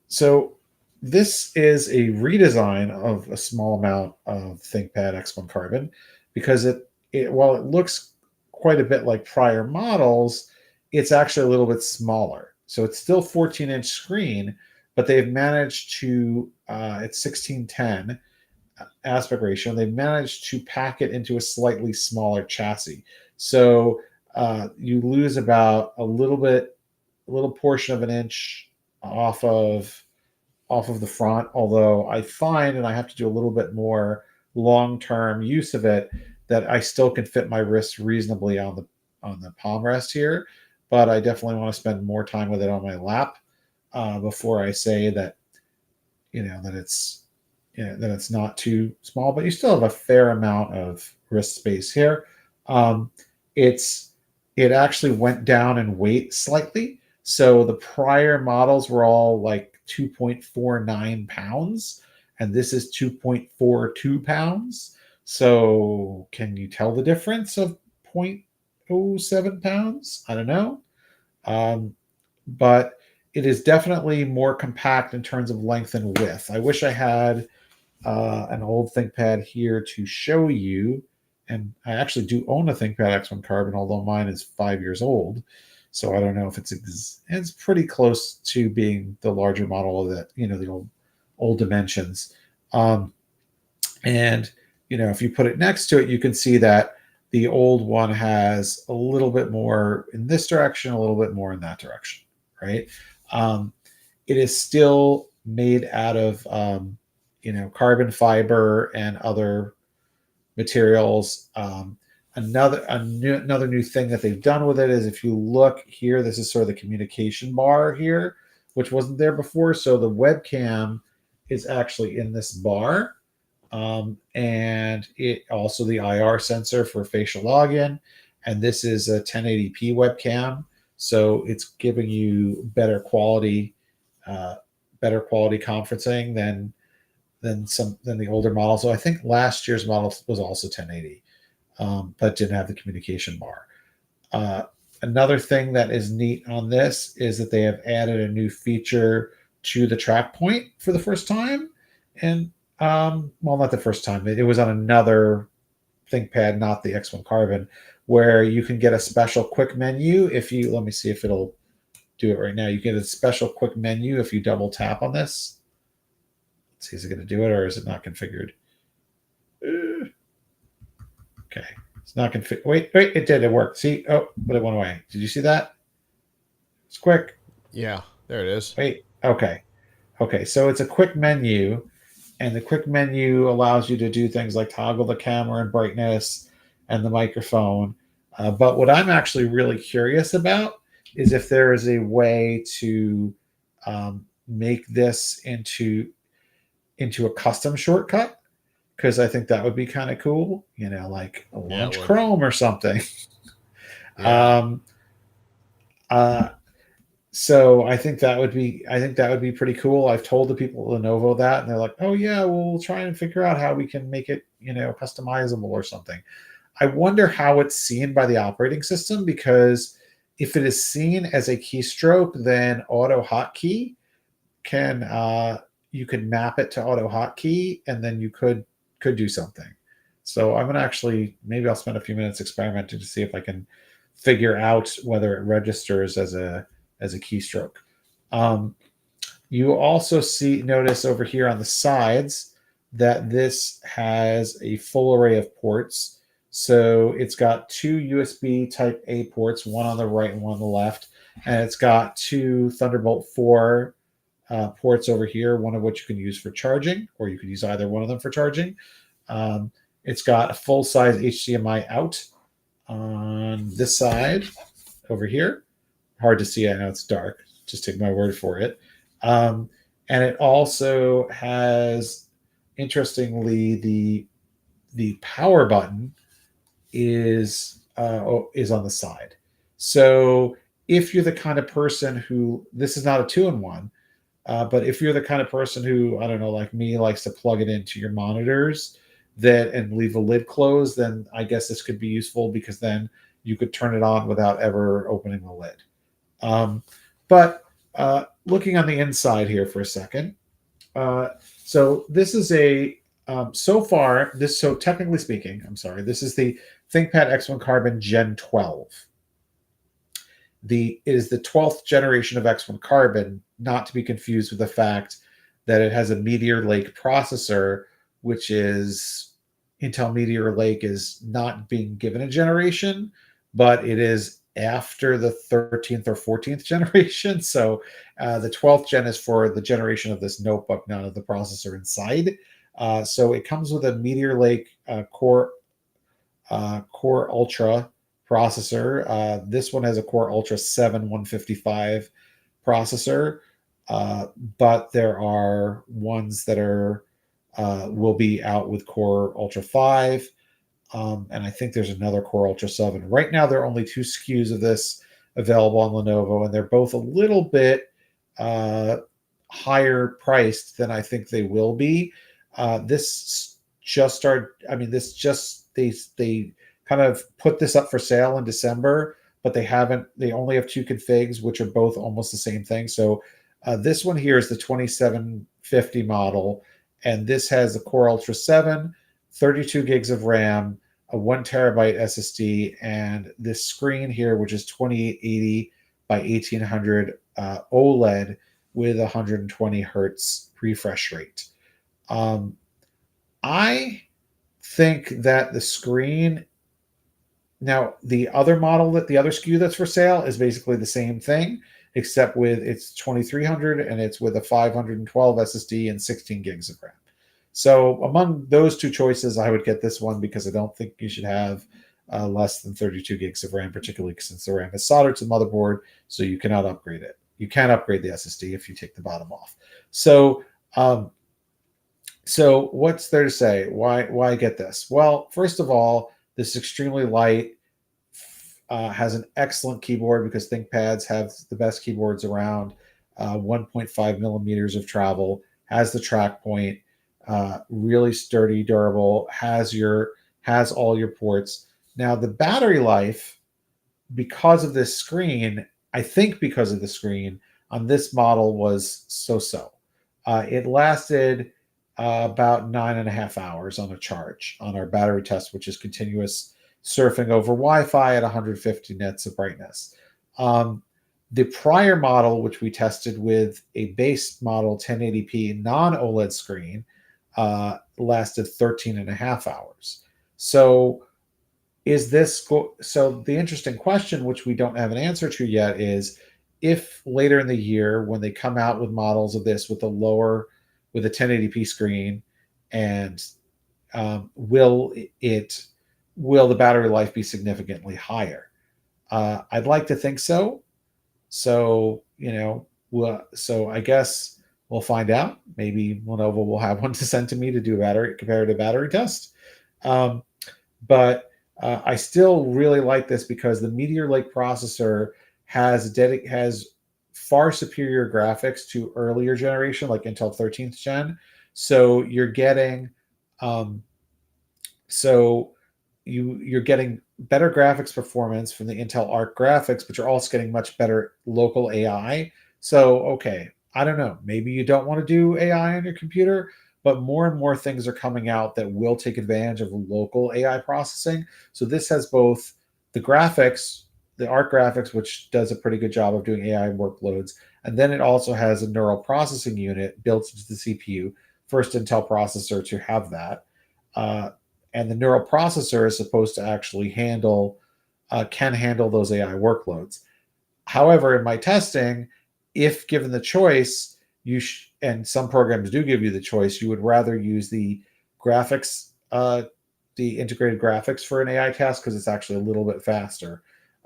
so this is a redesign of a small amount of ThinkPad X1 Carbon because it while it looks quite a bit like prior models, it's actually a little bit smaller. So it's still 14-inch screen, but they've managed to it's 16:10 aspect ratio. They've managed to pack it into a slightly smaller chassis. So you lose about a little portion of an inch off of the front. Although I find, and I have to do a little bit more long-term use of it, that I still can fit my wrist reasonably on the palm rest here. But I definitely want to spend more time with it on my lap before I say that that it's not too small, but you still have a fair amount of wrist space here. Um, it actually went down in weight slightly. So the prior models were all like 2.49 pounds, and this is 2.42 pounds. So can you tell the difference of 0.07 pounds? I don't know. Um, but it is definitely more compact in terms of length and width. I wish I had an old ThinkPad here to show you. And I actually do own a ThinkPad X1 Carbon, although mine is 5 years old. So I don't know if it's pretty close to being the larger model of that, the old dimensions. And if you put it next to it, you can see that the old one has a little bit more in this direction, a little bit more in that direction, right? It is still made out of carbon fiber and other materials. Another new thing that they've done with it is, if you look here, this is sort of the communication bar here, which wasn't there before. So the webcam is actually in this bar. And it also the IR sensor for facial login. And this is a 1080p webcam. So it's giving you better quality conferencing than the older model. So I think last year's model was also 1080, but didn't have the communication bar. Another thing that is neat on this is that they have added a new feature to the track point for the first time. And not the first time. It was on another ThinkPad, not the X1 Carbon, where you can get a special quick menu. Let me see if it'll do it right now. You get a special quick menu if you double tap on this. Let's see, is it going to do it, or is it not configured? Okay, it's not configured. Wait, it did. It worked. See? Oh, but it went away. Did you see that? It's quick. Yeah, there it is. Wait. Okay. So it's a quick menu. And the quick menu allows you to do things like toggle the camera and brightness and the microphone. But what I'm actually really curious about is if there is a way to make this into a custom shortcut, because I think that would be kind of cool. Like a launch Chrome or something. Yeah. So I think that would be pretty cool. I've told the people at Lenovo that, and they're like, "Oh yeah, we'll try and figure out how we can make it, customizable or something." I wonder how it's seen by the operating system, because if it is seen as a keystroke, then auto hotkey you could map it to auto hotkey, and then you could do something. So I'm gonna maybe I'll spend a few minutes experimenting to see if I can figure out whether it registers as a keystroke. You also notice over here on the sides that this has a full array of ports. So it's got two USB Type A ports, one on the right and one on the left, and it's got two Thunderbolt 4 ports over here, one of which you can use for charging, or you could use either one of them for charging. It's got a full-size HDMI out on this side over here. Hard to see, I know it's dark, just take my word for it. And it also has, interestingly, the power button is on the side. So if you're the kind of person who, this is not a 2-in-1, but if you're the kind of person who, I don't know, like me, likes to plug it into your monitors and leave the lid closed, then I guess this could be useful, because then you could turn it on without ever opening the lid. But looking on the inside here for a second, so this is so technically speaking, this is the ThinkPad X1 Carbon Gen 12. It is the 12th generation of X1 Carbon, not to be confused with the fact that it has a Meteor Lake processor, which is Intel Meteor Lake is not being given a generation, but it is after the 13th or 14th generation. So the 12th gen is for the generation of this notebook, not of the processor inside. So it comes with a Meteor Lake Core Ultra processor. This one has a Core Ultra 7 155 processor. but there are ones that are will be out with Core Ultra 5, and I think there's another Core Ultra 7. Right now, there are only 2 SKUs of this available on Lenovo, and they're both a little bit higher priced than I think they will be. This just started. I mean, this just they kind of put this up for sale in December, but they haven't. They only have 2 configs, which are both almost the same thing. So this one here is the 2750 model, and this has a Core Ultra 7, 32 gigs of RAM, a 1 terabyte SSD, and this screen here, which is 2880 by 1800 OLED with 120 hertz refresh rate. I think that the screen, now the other model, that the other SKU that's for sale is basically the same thing, except with it's 2300 and it's with a 512 SSD and 16 gigs of RAM. So among those 2 choices, I would get this one because I don't think you should have less than 32 gigs of RAM, particularly since the RAM is soldered to the motherboard, so you cannot upgrade it. You can upgrade the SSD if you take the bottom off. So, so what's there to say? Why get this? Well, first of all, this is extremely light, has an excellent keyboard because ThinkPads have the best keyboards around, 1.5 millimeters of travel, has the track point, really sturdy, durable, has all your ports. Now the battery life, because of this screen, I think because of the screen on this model was so-so. It lasted about 9.5 hours on a charge on our battery test, which is continuous surfing over Wi-Fi at 150 nits of brightness. The prior model, which we tested with a base model 1080p non-OLED screen, lasted 13.5 hours. So so the interesting question, which we don't have an answer to yet, is if later in the year when they come out with models of this with a 1080p screen, and will the battery life be significantly higher? I'd like to think so. So so I guess we'll find out. Maybe Lenovo will have one to send to me to do a comparative battery test. But I still really like this because the Meteor Lake processor has far superior graphics to earlier generation, like Intel 13th gen. So you're getting you're getting better graphics performance from the Intel Arc graphics, but you're also getting much better local AI. So, okay, I don't know. Maybe you don't want to do AI on your computer, but more and more things are coming out that will take advantage of local AI processing. So this has both the graphics, the Arc graphics, which does a pretty good job of doing AI workloads, and then it also has a neural processing unit built into the CPU, first Intel processor to have that. And the neural processor is supposed to actually can handle those AI workloads. However, in my testing, if given the choice, and some programs do give you the choice, you would rather use the graphics, the integrated graphics for an AI task because it's actually a little bit faster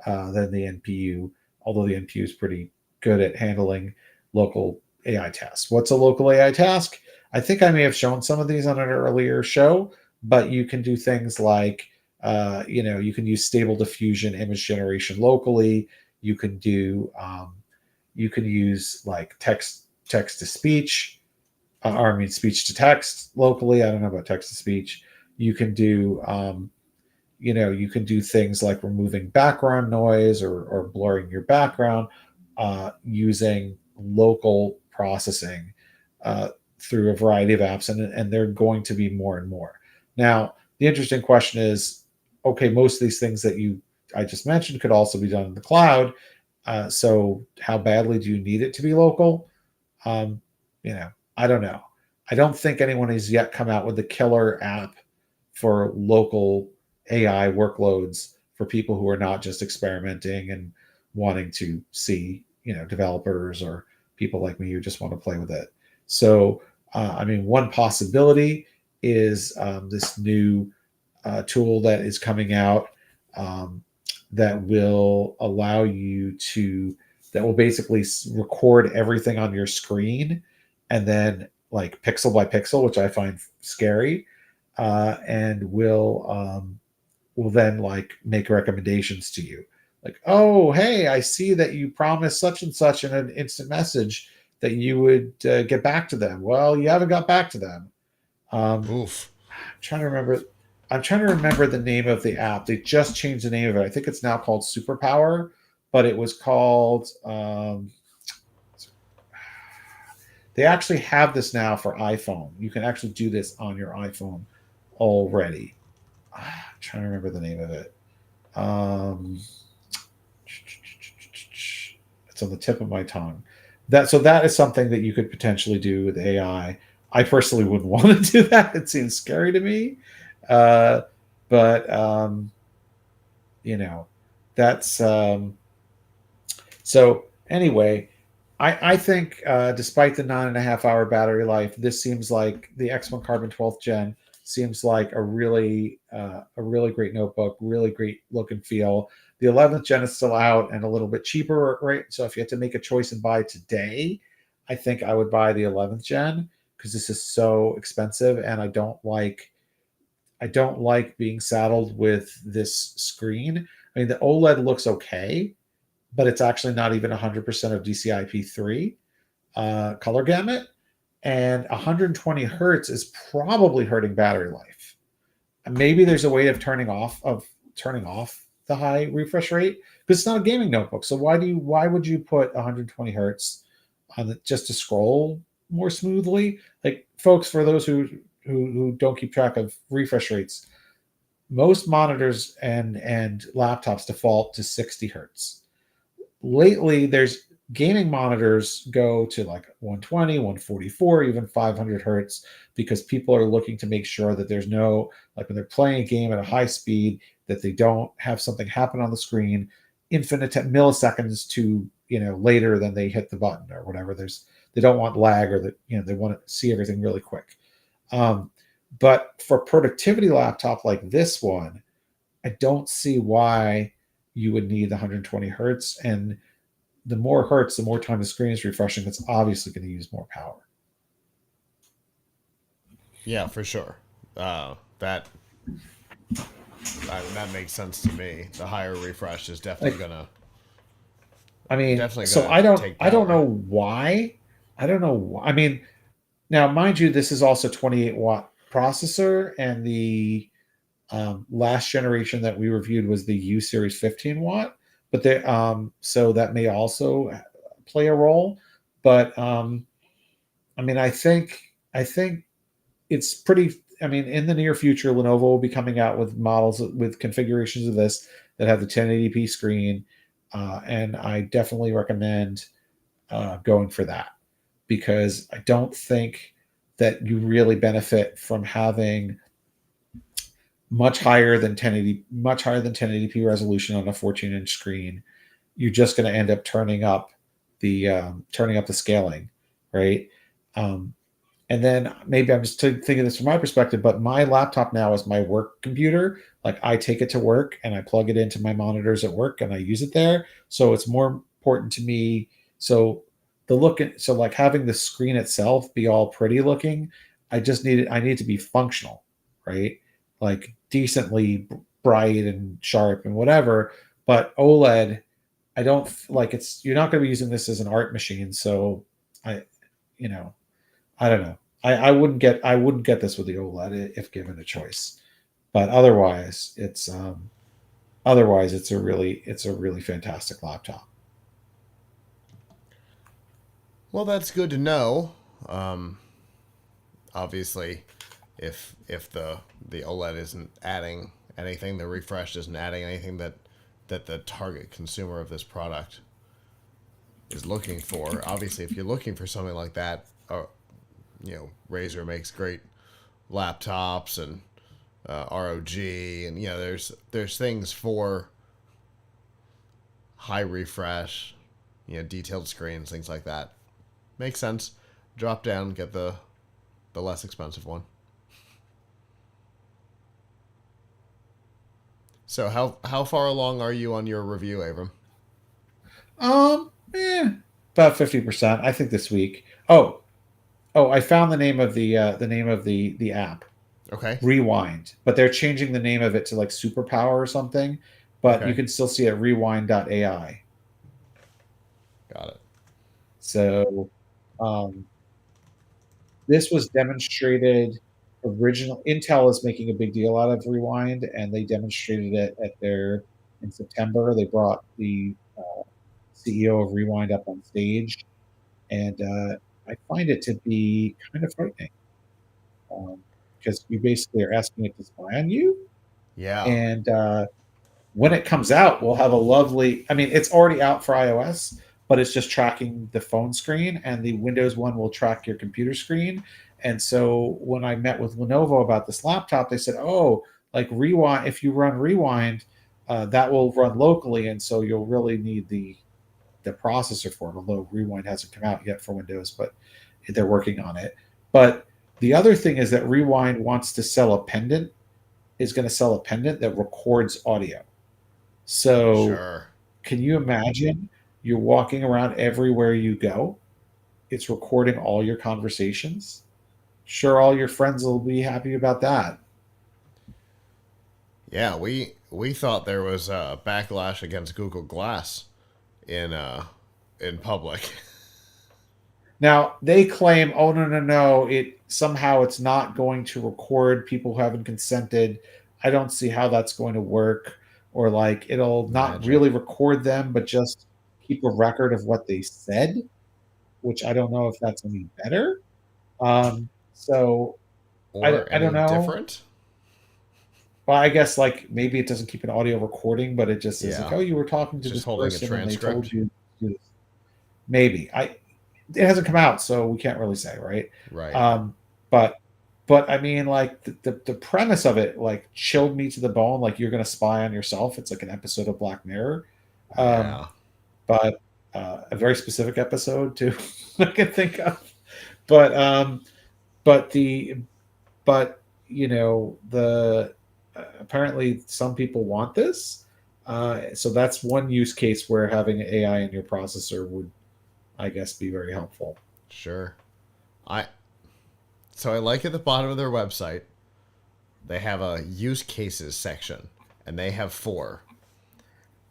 than the NPU, although the NPU is pretty good at handling local AI tasks. What's a local AI task? I think I may have shown some of these on an earlier show, but you can do things like, you can use stable diffusion image generation locally. You can use like text to speech, speech to text locally. I don't know about text to speech. You can do, you can do things like removing background noise or blurring your background using local processing through a variety of apps, and they're going to be more and more. Now, the interesting question is, okay, most of these things that I just mentioned could also be done in the cloud. So how badly do you need it to be local? I don't know. I don't think anyone has yet come out with a killer app for local AI workloads for people who are not just experimenting and wanting to see, developers or people like me who just want to play with it. So, one possibility is this new tool that is coming out that will allow you to that will basically record everything on your screen, and then like pixel by pixel, which I find scary, and will then like make recommendations to you, like, oh, hey, I see that you promised such and such in an instant message that you would get back to them. Well, you haven't got back to them. um, Oof. trying to remember. I'm trying to remember the name of the app. They just changed the name of it. I think it's now called Superpower, but it was called. They actually have this now for iPhone. You can actually do this on your iPhone already. I'm trying to remember the name of it. It's on the tip of my tongue. That is something that you could potentially do with AI. I personally wouldn't want to do that. It seems scary to me. Uh, but you know, that's so anyway. I think despite the 9.5 hour battery life, this seems like the X1 Carbon 12th Gen seems like a really great notebook, really great look and feel. The 11th Gen is still out and a little bit cheaper, right? So if you had to make a choice and buy today, I think I would buy the 11th Gen because this is so expensive, and I don't like being saddled with this screen. I mean, the OLED looks okay, but it's actually not even 100% of DCI-P3 color gamut, and 120 hertz is probably hurting battery life. Maybe there's a way of turning off the high refresh rate, because it's not a gaming notebook. So why would you put 120 hertz on the, just to scroll more smoothly? Like, folks, for those who don't keep track of refresh rates, most monitors and laptops default to 60 hertz. Lately, there's gaming monitors go to like 120, 144, even 500 hertz, because people are looking to make sure that there's no, like when they're playing a game at a high speed, that they don't have something happen on the screen infinite milliseconds to, later than they hit the button or whatever. They don't want lag, or that, they want to see everything really quick. But for productivity laptop like this one, I don't see why you would need the 120 hertz. And the more hertz, the more time the screen is refreshing, it's obviously going to use more power. Yeah, for sure. That makes sense to me. The higher refresh is Like, definitely so gonna take I don't power. know why. I don't know why. I mean, now mind you, this is also 28-watt processor, and the last generation that we reviewed was the U series 15-watt. But so that may also play a role. But I mean, I think it's pretty. I mean, in the near future, Lenovo will be coming out with models with configurations of this that have the 1080p screen, and I definitely recommend going for that, because I don't think that you really benefit from having much higher than 1080p resolution on a 14-inch screen. You're just going to end up turning up the scaling, right? Um, and then maybe I'm just thinking this from my perspective, but my laptop now is my work computer. Like, I take it to work and I plug it into my monitors at work and I use it there. So it's more important to me. So so like having the screen itself be all pretty looking, I need to be functional, right? Like decently bright and sharp and whatever. But OLED, I don't like you're not going to be using this as an art machine. So I, you know, I don't know. I wouldn't get this with the OLED if given a choice. But otherwise it's a really fantastic laptop. Well, that's good to know. Um, Obviously, if the OLED isn't adding anything, the refresh isn't adding anything that the target consumer of this product is looking for. Obviously, if you're looking for something like that, Razer makes great laptops and ROG, and there's things for high refresh, detailed screens, things like that. Makes sense. Drop down, get the less expensive one. So how far along are you on your review, Avram? About 50%. I think this week. Oh, I found the name of the app. Okay. Rewind, but they're changing the name of it to like Superpower or something. But you Okay. can still see it rewind.ai. Got it. So um, this was demonstrated original. Intel is making a big deal out of Rewind, and they demonstrated it at their in September. They brought the CEO of Rewind up on stage, and I find it to be kind of frightening because you basically are asking it to spy on you. Yeah. And when it comes out, we'll have a lovely. I mean, it's already out for iOS, but it's just tracking the phone screen, and the Windows one will track your computer screen. And so when I met with Lenovo about this laptop, they said, "Oh, like Rewind. If you run Rewind, that will run locally, and so you'll really need the processor for it. Although Rewind hasn't come out yet for Windows, but they're working on it. But the other thing is that Rewind wants to sell a pendant. Is going to sell a pendant that records audio. So Sure. can you imagine you're walking around everywhere you go? It's recording all your conversations. Sure, all your friends will be happy about that. Yeah, we thought there was a backlash against Google Glass in public. Now they claim, oh no, no, no, it somehow it's not going to record people who haven't consented. I don't see how that's going to work. Or like it'll not really Magic. record them, but just keep a record of what they said, which I don't know if that's any better. So Or I don't any know. different? Well, I guess like maybe it doesn't keep an audio recording, but it just says like, Yeah. oh, you were talking It's to just this holding a person and they told transcript. you to do this. Maybe I it hasn't come out, so we can't really say, right? Right. Um, but but I mean, like the premise of it, like chilled me to the bone. Like you're gonna spy on yourself. It's like an episode of Black Mirror, um, Yeah. but a very specific episode too. I can think of. But but the but you know the apparently some people want this. So that's one use case where having AI in your processor would, I guess, be very helpful. Sure. I so I like at the bottom of their website, they have a use cases section, and they have four: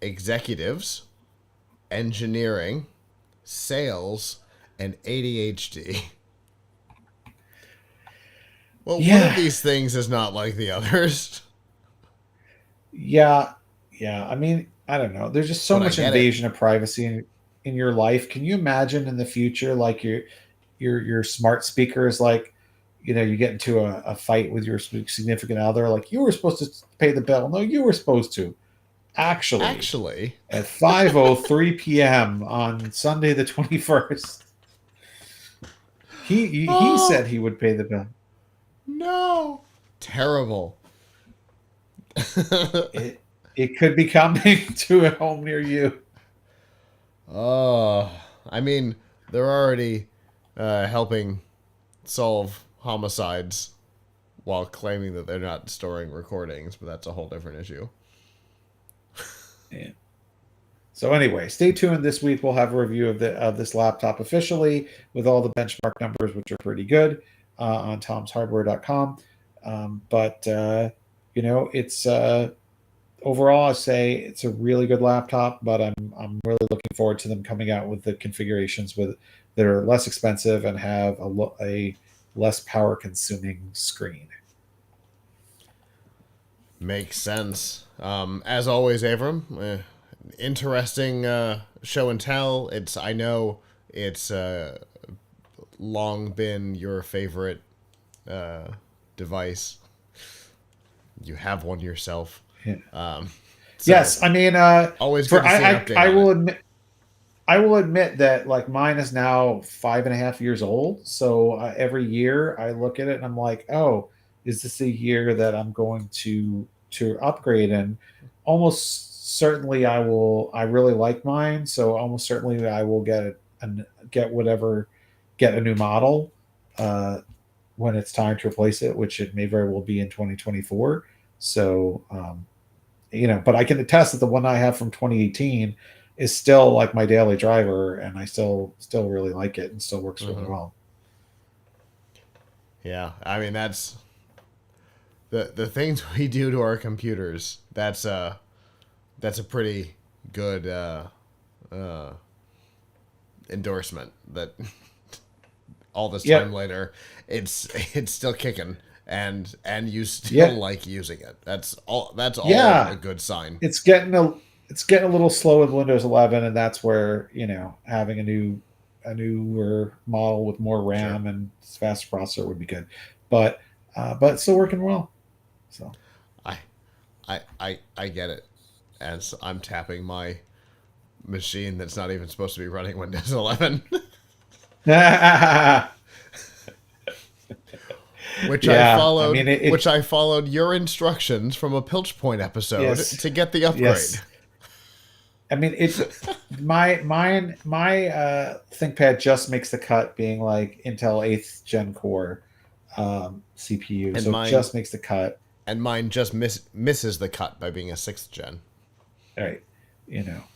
executives, engineering, sales, and ADHD. Well, one of Yeah, these things is not like the others, yeah, yeah. I mean, I don't know. There's just so but I much get it. invasion of privacy in your life. Can you imagine in the future, like your smart speakers, like you get into a fight with your significant other, like you were supposed to pay the bill. No, you were supposed to. Actually, Actually, at 5:03 p.m. on Sunday the 21st, he said oh he would pay the bill. no, terrible. It could be coming to a home near you. Oh, I mean, they're already helping solve homicides while claiming that they're not storing recordings, but that's a whole different issue. Yeah. So anyway, stay tuned. This week we'll have a review of this laptop officially with all the benchmark numbers, which are pretty good on tomshardware.com. But it's overall, I say it's a really good laptop. But I'm really looking forward to them coming out with the configurations with that are less expensive and have a less power consuming screen. Makes sense. As always, Avram, interesting show and tell. I know it's long been your favorite uh, device. You have one yourself. Yeah. So Yes, I mean, always good for to see an update I on it. will admit. I will admit that like mine is now 5.5 years old. So every year I look at it and I'm like, oh, is this a year that I'm going to upgrade? And almost certainly I will. I really like mine, so almost certainly I will get whatever get a new model uh, when it's time to replace it, which it may very well be in 2024. So but I can attest that the one I have from 2018 is still like my daily driver, and I still really like it, and still works really well. Yeah, I mean that's the things we do to our computers. That's a pretty good endorsement that all this time later it's still kicking and you still like using it. That's all a good sign. It's getting a little slow with Windows 11, and that's where, having a newer model with more RAM and faster processor would be good. But it's still working well. So I get it. As I'm tapping my machine that's not even supposed to be running Windows 11. Which I followed. I mean, which I followed your instructions from a Piltch Point episode to get the upgrade. Yes. I mean, my ThinkPad just makes the cut, being like Intel 8th Gen Core CPU, and so it just makes the cut. And mine just misses the cut by being a 6th gen. Right.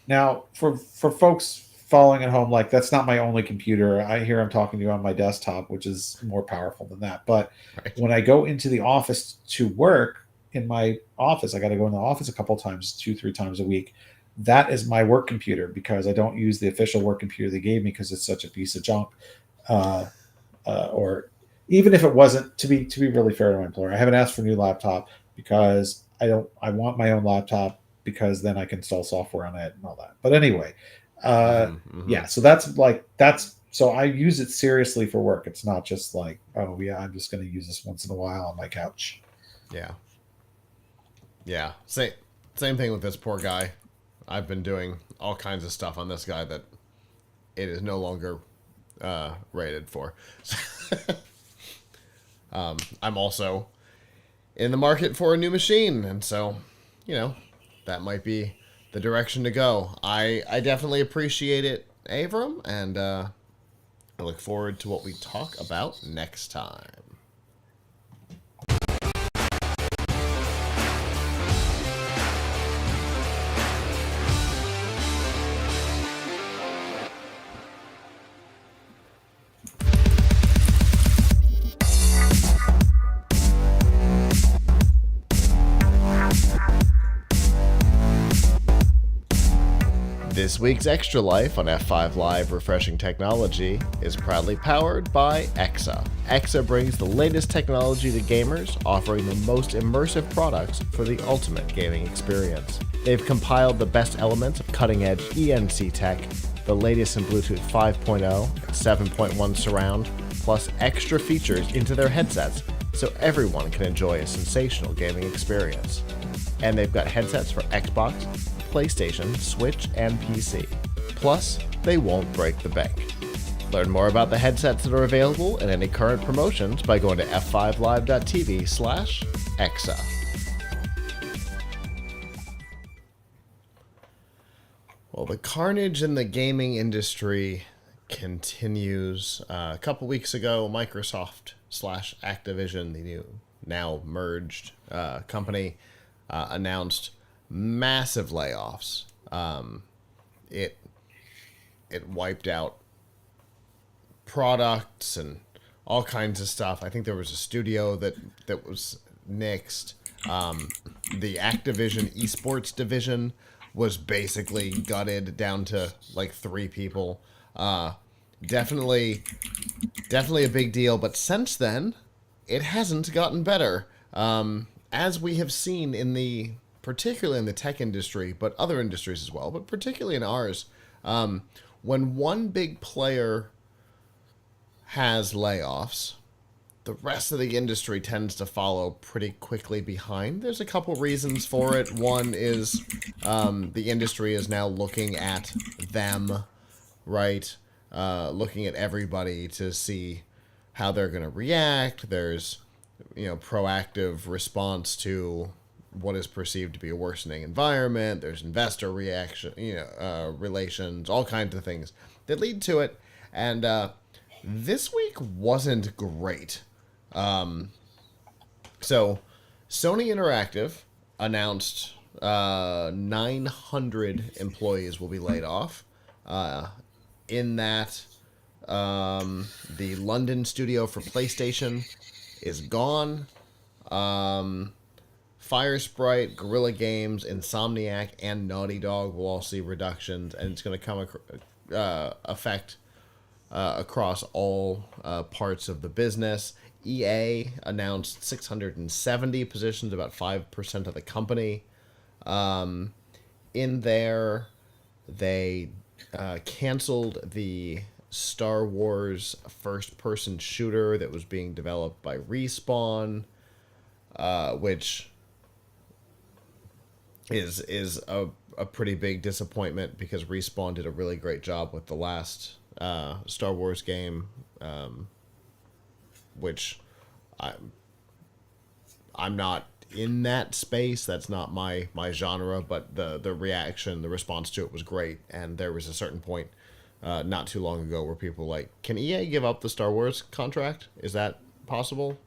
Now for folks following at home, like, that's not my only computer. I'm talking to you on my desktop, which is more powerful than that. But when I go into the office to work in my office, I got to go in the office a couple times, 2-3 times a week. That is my work computer, because I don't use the official work computer they gave me because it's such a piece of junk. Or even if it wasn't, to be really fair to my employer, I haven't asked for a new laptop because I want my own laptop, because then I can install software on it and all that. But anyway, yeah, so so I use it seriously for work. It's not just like, oh yeah, I'm just going to use this once in a while on my couch. Yeah. Same thing with this poor guy. I've been doing all kinds of stuff on this guy that it is no longer rated for. I'm also in the market for a new machine, and so, that might be the direction to go. I definitely appreciate it, Avram, and I look forward to what we talk about next time. This week's Extra Life on F5 Live Refreshing Technology is proudly powered by EXA. EXA brings the latest technology to gamers, offering the most immersive products for the ultimate gaming experience. They've compiled the best elements of cutting-edge ENC tech, the latest in Bluetooth 5.0 and 7.1 surround, plus extra features into their headsets, so everyone can enjoy a sensational gaming experience. And they've got headsets for Xbox, PlayStation, Switch, and PC. Plus, they won't break the bank. Learn more about the headsets that are available and any current promotions by going to f5live.tv/exa. Well, the carnage in the gaming industry continues. A couple weeks ago, Microsoft/Activision, the new now merged company, announced massive layoffs. It wiped out products and all kinds of stuff. I think there was a studio that was nixed. The Activision esports division was basically gutted down to like 3 people. Definitely a big deal. But since then, it hasn't gotten better. As we have seen particularly in the tech industry, but other industries as well, but particularly in ours, when one big player has layoffs, the rest of the industry tends to follow pretty quickly behind. There's a couple reasons for it. One is the industry is now looking at them, right? Looking at everybody to see how they're going to react. There's, proactive response to what is perceived to be a worsening environment. There's investor reaction, relations, all kinds of things that lead to it. And this week wasn't great. So Sony Interactive announced 900 employees will be laid off. In that, the London studio for PlayStation is gone. Firesprite, Guerrilla Games, Insomniac, and Naughty Dog will all see reductions, and it's going to come affect across all parts of the business. EA announced 670 positions, about 5% of the company. In there, they canceled the Star Wars first-person shooter that was being developed by Respawn, which is a pretty big disappointment because Respawn did a really great job with the last Star Wars game, which I'm not in that space. That's not my genre, but the reaction, the response to it was great. And there was a certain point not too long ago where people were like, can EA give up the Star Wars contract? Is that possible?